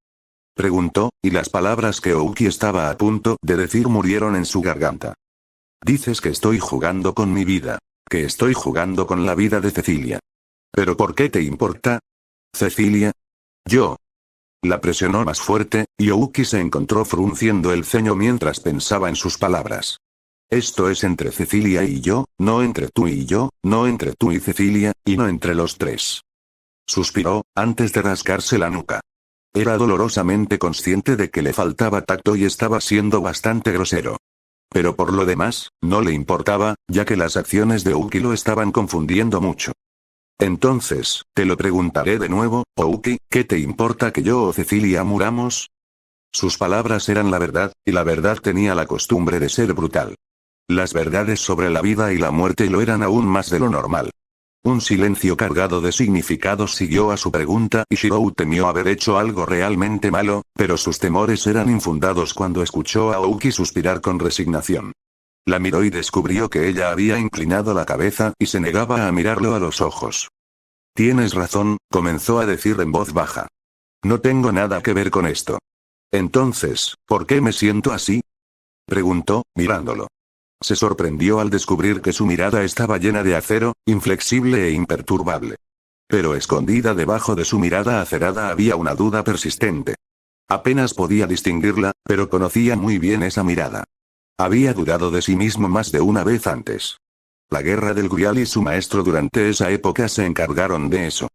Preguntó, y las palabras que Ouki estaba a punto de decir murieron en su garganta. Dices que estoy jugando con mi vida, que estoy jugando con la vida de Cecilia. ¿Pero por qué te importa? Cecilia. Yo. La presionó más fuerte, y Ouki se encontró frunciendo el ceño mientras pensaba en sus palabras. Esto es entre Cecilia y yo, no entre tú y yo, no entre tú y Cecilia, y no entre los tres. Suspiró, antes de rascarse la nuca. Era dolorosamente consciente de que le faltaba tacto y estaba siendo bastante grosero. Pero por lo demás, no le importaba, ya que las acciones de Ouki lo estaban confundiendo mucho. Entonces, te lo preguntaré de nuevo, Ouki, ¿qué te importa que yo o Cecilia muramos? Sus palabras eran la verdad, y la verdad tenía la costumbre de ser brutal. Las verdades sobre la vida y la muerte lo eran aún más de lo normal. Un silencio cargado de significados siguió a su pregunta y Shirou temió haber hecho algo realmente malo, pero sus temores eran infundados cuando escuchó a Ouki suspirar con resignación. La miró y descubrió que ella había inclinado la cabeza y se negaba a mirarlo a los ojos. Tienes razón, comenzó a decir en voz baja. No tengo nada que ver con esto. Entonces, ¿por qué me siento así? Preguntó, mirándolo. Se sorprendió al descubrir que su mirada estaba llena de acero, inflexible e imperturbable. Pero escondida debajo de su mirada acerada había una duda persistente. Apenas podía distinguirla, pero conocía muy bien esa mirada. Había dudado de sí mismo más de una vez antes. La guerra del Grial y su maestro durante esa época se encargaron de eso.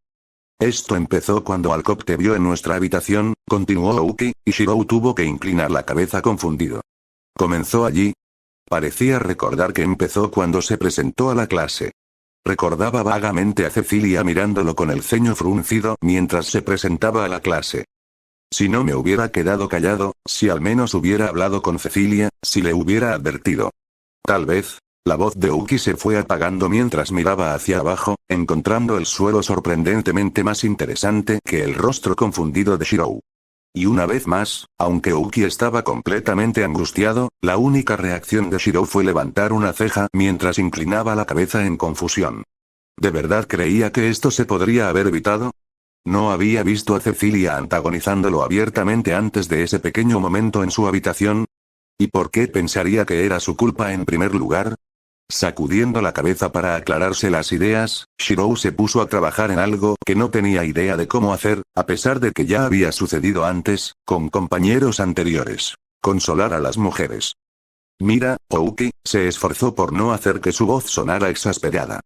Esto empezó cuando Alcott te vio en nuestra habitación, continuó Ouki, y Shirou tuvo que inclinar la cabeza confundido. Comenzó allí. Parecía recordar que empezó cuando se presentó a la clase. Recordaba vagamente a Cecilia mirándolo con el ceño fruncido mientras se presentaba a la clase. Si no me hubiera quedado callado, si al menos hubiera hablado con Cecilia, si le hubiera advertido. Tal vez. La voz de Ouki se fue apagando mientras miraba hacia abajo, encontrando el suelo sorprendentemente más interesante que el rostro confundido de Shirou. Y una vez más, aunque Ouki estaba completamente angustiado, la única reacción de Shirou fue levantar una ceja mientras inclinaba la cabeza en confusión. ¿De verdad creía que esto se podría haber evitado? No había visto a Cecilia antagonizándolo abiertamente antes de ese pequeño momento en su habitación. ¿Y por qué pensaría que era su culpa en primer lugar? Sacudiendo la cabeza para aclararse las ideas, Shirou se puso a trabajar en algo que no tenía idea de cómo hacer, a pesar de que ya había sucedido antes, con compañeros anteriores. Consolar a las mujeres. Mira, Ouki, se esforzó por no hacer que su voz sonara exasperada.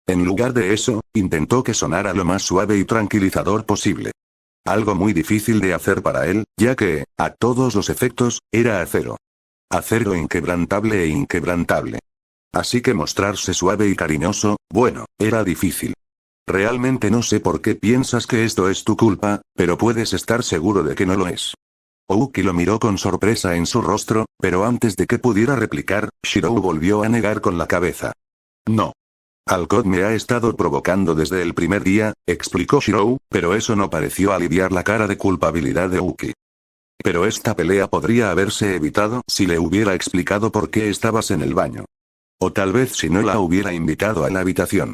En lugar de eso, intentó que sonara lo más suave y tranquilizador posible. Algo muy difícil de hacer para él, ya que, a todos los efectos, era acero. Acero inquebrantable e inquebrantable. Así que mostrarse suave y cariñoso, bueno, era difícil. Realmente no sé por qué piensas que esto es tu culpa, pero puedes estar seguro de que no lo es. Ouki lo miró con sorpresa en su rostro, pero antes de que pudiera replicar, Shirou volvió a negar con la cabeza. No. Alcott me ha estado provocando desde el primer día, explicó Shirou, pero eso no pareció aliviar la cara de culpabilidad de Ouki. Pero esta pelea podría haberse evitado si le hubiera explicado por qué estabas en el baño. O tal vez si no la hubiera invitado a la habitación.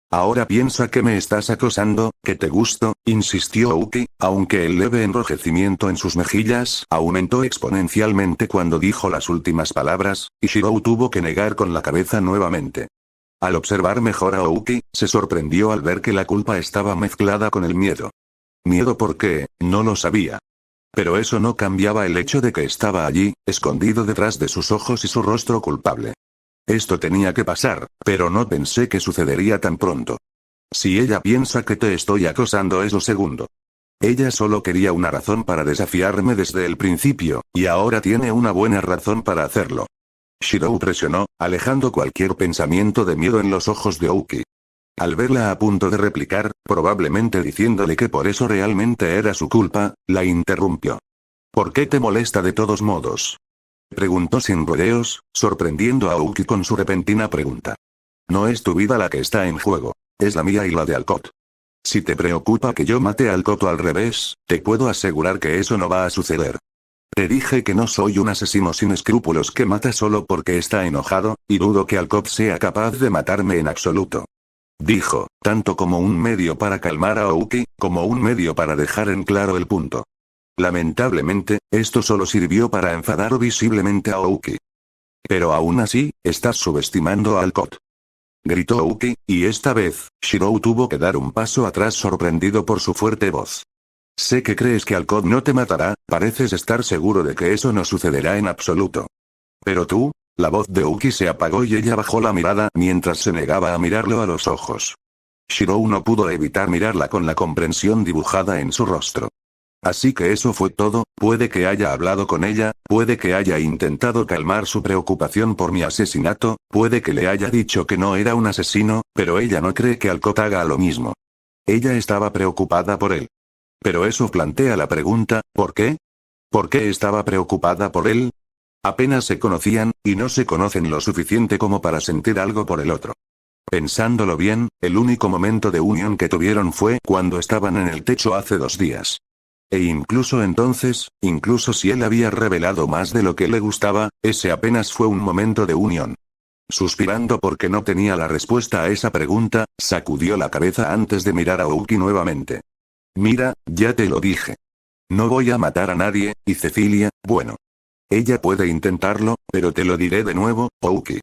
Ahora piensa que me estás acosando, que te gusto, insistió Ouki, aunque el leve enrojecimiento en sus mejillas aumentó exponencialmente cuando dijo las últimas palabras, y Shirou tuvo que negar con la cabeza nuevamente. Al observar mejor a Ouki, se sorprendió al ver que la culpa estaba mezclada con el miedo. Miedo porque, no lo sabía. Pero eso no cambiaba el hecho de que estaba allí, escondido detrás de sus ojos y su rostro culpable. Esto tenía que pasar, pero no pensé que sucedería tan pronto. Si ella piensa que te estoy acosando es lo segundo. Ella solo quería una razón para desafiarme desde el principio, y ahora tiene una buena razón para hacerlo. Shirou presionó, alejando cualquier pensamiento de miedo en los ojos de Ouki. Al verla a punto de replicar, probablemente diciéndole que por eso realmente era su culpa, la interrumpió. ¿Por qué te molesta de todos modos? Preguntó sin rodeos, sorprendiendo a Ouki con su repentina pregunta. No es tu vida la que está en juego, es la mía y la de Alcott. Si te preocupa que yo mate a Alcott o al revés, te puedo asegurar que eso no va a suceder. Te dije que no soy un asesino sin escrúpulos que mata solo porque está enojado, y dudo que Alcott sea capaz de matarme en absoluto. Dijo, tanto como un medio para calmar a Ouki, como un medio para dejar en claro el punto. Lamentablemente, esto solo sirvió para enfadar visiblemente a Ouki. Pero aún así, estás subestimando a Alcott. Gritó Aoki, y esta vez, Shirou tuvo que dar un paso atrás sorprendido por su fuerte voz. Sé que crees que Alcott no te matará, pareces estar seguro de que eso no sucederá en absoluto. Pero tú, la voz de Aoki se apagó y ella bajó la mirada mientras se negaba a mirarlo a los ojos. Shirou no pudo evitar mirarla con la comprensión dibujada en su rostro. Así que eso fue todo, puede que haya hablado con ella, puede que haya intentado calmar su preocupación por mi asesinato, puede que le haya dicho que no era un asesino, pero ella no cree que Alcott haga lo mismo. Ella estaba preocupada por él. Pero eso plantea la pregunta, ¿por qué? ¿Por qué estaba preocupada por él? Apenas se conocían, y no se conocen lo suficiente como para sentir algo por el otro. Pensándolo bien, el único momento de unión que tuvieron fue cuando estaban en el techo hace 2 días. E incluso entonces, incluso si él había revelado más de lo que le gustaba, ese apenas fue un momento de unión. Suspirando porque no tenía la respuesta a esa pregunta, sacudió la cabeza antes de mirar a Aoki nuevamente. Mira, ya te lo dije. No voy a matar a nadie, y Cecilia, bueno. Ella puede intentarlo, pero te lo diré de nuevo, Aoki.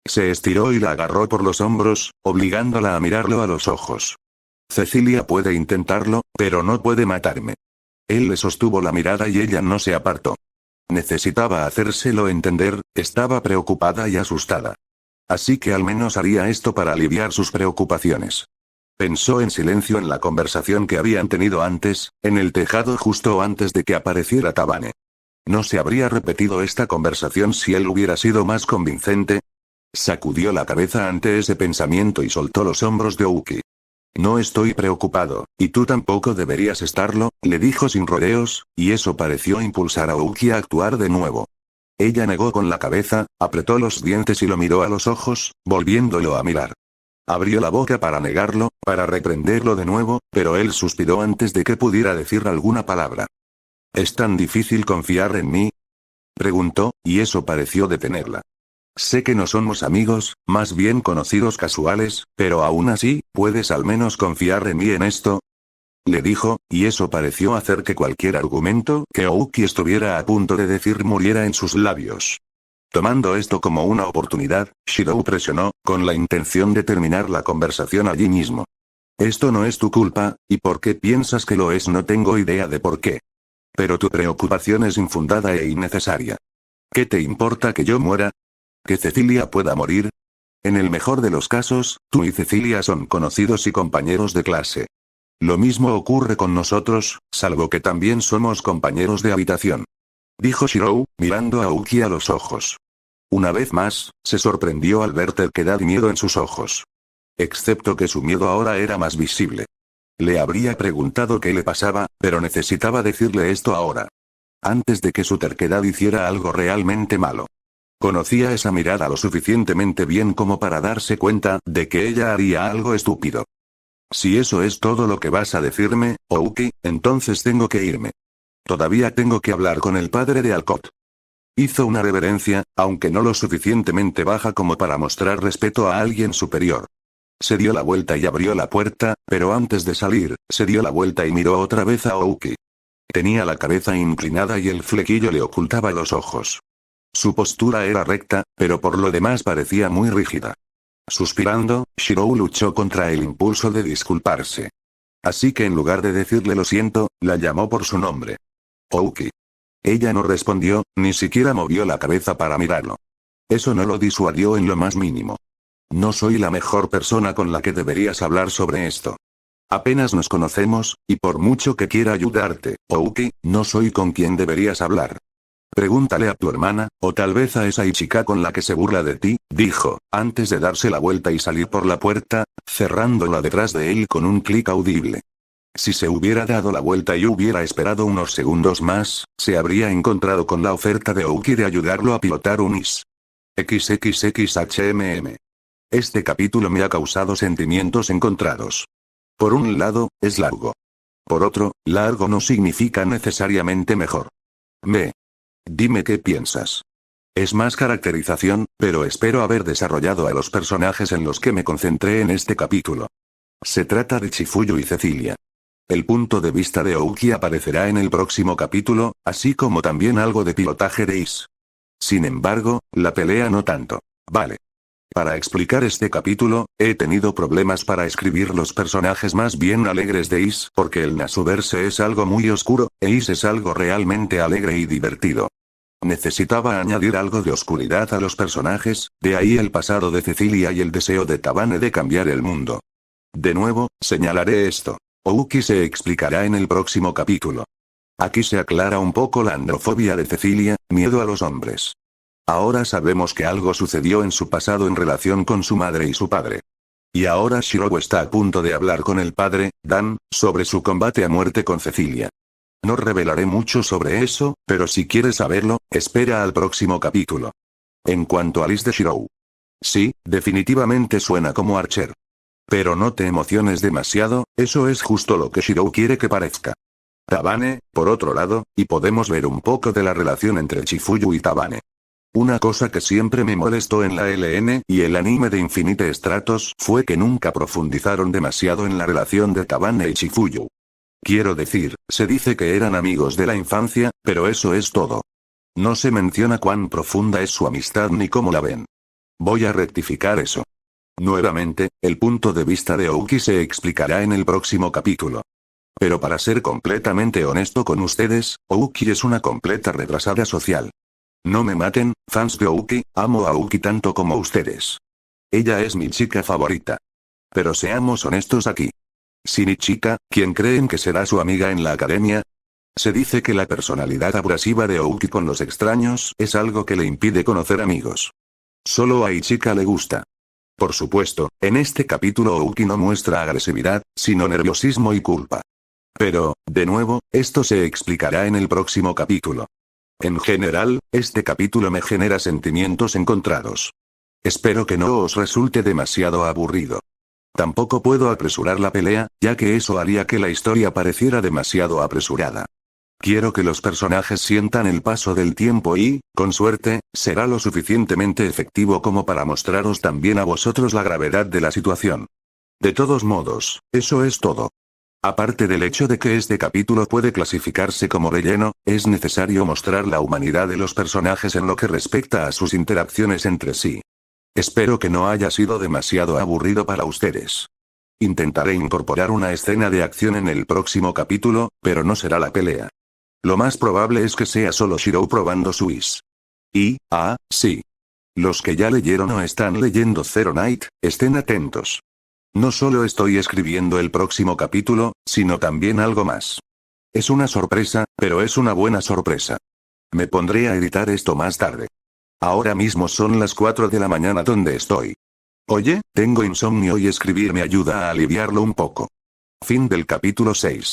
Se estiró y la agarró por los hombros, obligándola a mirarlo a los ojos. Cecilia puede intentarlo, pero no puede matarme. Él le sostuvo la mirada y ella no se apartó. Necesitaba hacérselo entender, estaba preocupada y asustada. Así que al menos haría esto para aliviar sus preocupaciones. Pensó en silencio en la conversación que habían tenido antes, en el tejado justo antes de que apareciera Tabane. ¿No se habría repetido esta conversación si él hubiera sido más convincente? Sacudió la cabeza ante ese pensamiento y soltó los hombros de Aoki. No estoy preocupado, y tú tampoco deberías estarlo, le dijo sin rodeos, y eso pareció impulsar a Aoki a actuar de nuevo. Ella negó con la cabeza, apretó los dientes y lo miró a los ojos, volviéndolo a mirar. Abrió la boca para negarlo, para reprenderlo de nuevo, pero él suspiró antes de que pudiera decir alguna palabra. ¿Es tan difícil confiar en mí?, preguntó, y eso pareció detenerla. Sé que no somos amigos, más bien conocidos casuales, pero aún así, ¿puedes al menos confiar en mí en esto?, le dijo, y eso pareció hacer que cualquier argumento que Aoki estuviera a punto de decir muriera en sus labios. Tomando esto como una oportunidad, Shirou presionó, con la intención de terminar la conversación allí mismo. Esto no es tu culpa, y por qué piensas que lo es no tengo idea de por qué. Pero tu preocupación es infundada e innecesaria. ¿Qué te importa que yo muera? ¿Que Cecilia pueda morir? En el mejor de los casos, tú y Cecilia son conocidos y compañeros de clase. Lo mismo ocurre con nosotros, salvo que también somos compañeros de habitación. Dijo Shirou, mirando a Aoki a los ojos. Una vez más, se sorprendió al ver terquedad y miedo en sus ojos. Excepto que su miedo ahora era más visible. Le habría preguntado qué le pasaba, pero necesitaba decirle esto ahora. Antes de que su terquedad hiciera algo realmente malo. Conocía esa mirada lo suficientemente bien como para darse cuenta de que ella haría algo estúpido. Si eso es todo lo que vas a decirme, Aoki, entonces tengo que irme. Todavía tengo que hablar con el padre de Alcott. Hizo una reverencia, aunque no lo suficientemente baja como para mostrar respeto a alguien superior. Se dio la vuelta y abrió la puerta, pero antes de salir, se dio la vuelta y miró otra vez a Aoki. Tenía la cabeza inclinada y el flequillo le ocultaba los ojos. Su postura era recta, pero por lo demás parecía muy rígida. Suspirando, Shirou luchó contra el impulso de disculparse. Así que en lugar de decirle lo siento, la llamó por su nombre. Aoki. Ella no respondió, ni siquiera movió la cabeza para mirarlo. Eso no lo disuadió en lo más mínimo. No soy la mejor persona con la que deberías hablar sobre esto. Apenas nos conocemos, y por mucho que quiera ayudarte, Aoki, no soy con quien deberías hablar. Pregúntale a tu hermana, o tal vez a esa chica con la que se burla de ti, dijo, antes de darse la vuelta y salir por la puerta, cerrándola detrás de él con un clic audible. Si se hubiera dado la vuelta y hubiera esperado unos segundos más, se habría encontrado con la oferta de Aoki de ayudarlo a pilotar un IS. XXXHMM. Este capítulo me ha causado sentimientos encontrados. Por un lado, es largo. Por otro, largo no significa necesariamente mejor. Dime qué piensas. Es más caracterización, pero espero haber desarrollado a los personajes en los que me concentré en este capítulo. Se trata de Chifuyu y Cecilia. El punto de vista de Aoki aparecerá en el próximo capítulo, así como también algo de pilotaje de Is. Sin embargo, la pelea no tanto. Vale. Para explicar este capítulo, he tenido problemas para escribir los personajes más bien alegres de Is, porque el Nasuverse es algo muy oscuro, e Is es algo realmente alegre y divertido. Necesitaba añadir algo de oscuridad a los personajes, de ahí el pasado de Cecilia y el deseo de Tabane de cambiar el mundo. De nuevo, señalaré esto. Ouki se explicará en el próximo capítulo. Aquí se aclara un poco la androfobia de Cecilia, miedo a los hombres. Ahora sabemos que algo sucedió en su pasado en relación con su madre y su padre. Y ahora Shirou está a punto de hablar con el padre, Dan, sobre su combate a muerte con Cecilia. No revelaré mucho sobre eso, pero si quieres saberlo, espera al próximo capítulo. En cuanto a Liz de Shirou. Sí, definitivamente suena como Archer. Pero no te emociones demasiado, eso es justo lo que Shirou quiere que parezca. Tabane, por otro lado, y podemos ver un poco de la relación entre Chifuyu y Tabane. Una cosa que siempre me molestó en la LN y el anime de Infinite Stratos fue que nunca profundizaron demasiado en la relación de Tabane y Chifuyu. Quiero decir, se dice que eran amigos de la infancia, pero eso es todo. No se menciona cuán profunda es su amistad ni cómo la ven. Voy a rectificar eso. Nuevamente, el punto de vista de Ouki se explicará en el próximo capítulo. Pero para ser completamente honesto con ustedes, Ouki es una completa retrasada social. No me maten, fans de Ouki, amo a Ouki tanto como ustedes. Ella es mi chica favorita. Pero seamos honestos aquí. Si ni chica, ¿quién creen que será su amiga en la academia? Se dice que la personalidad abrasiva de Ouki con los extraños es algo que le impide conocer amigos. Solo a Ichika le gusta. Por supuesto, en este capítulo Ouki no muestra agresividad, sino nerviosismo y culpa. Pero, de nuevo, esto se explicará en el próximo capítulo. En general, este capítulo me genera sentimientos encontrados. Espero que no os resulte demasiado aburrido. Tampoco puedo apresurar la pelea, ya que eso haría que la historia pareciera demasiado apresurada. Quiero que los personajes sientan el paso del tiempo y, con suerte, será lo suficientemente efectivo como para mostraros también a vosotros la gravedad de la situación. De todos modos, eso es todo. Aparte del hecho de que este capítulo puede clasificarse como relleno, es necesario mostrar la humanidad de los personajes en lo que respecta a sus interacciones entre sí. Espero que no haya sido demasiado aburrido para ustedes. Intentaré incorporar una escena de acción en el próximo capítulo, pero no será la pelea. Lo más probable es que sea solo Shirou probando su Is. Y, sí. Los que ya leyeron o están leyendo Zero Night, estén atentos. No solo estoy escribiendo el próximo capítulo, sino también algo más. Es una sorpresa, pero es una buena sorpresa. Me pondré a editar esto más tarde. Ahora mismo son las 4 de la mañana donde estoy. Oye, tengo insomnio y escribir me ayuda a aliviarlo un poco. Fin del capítulo 6.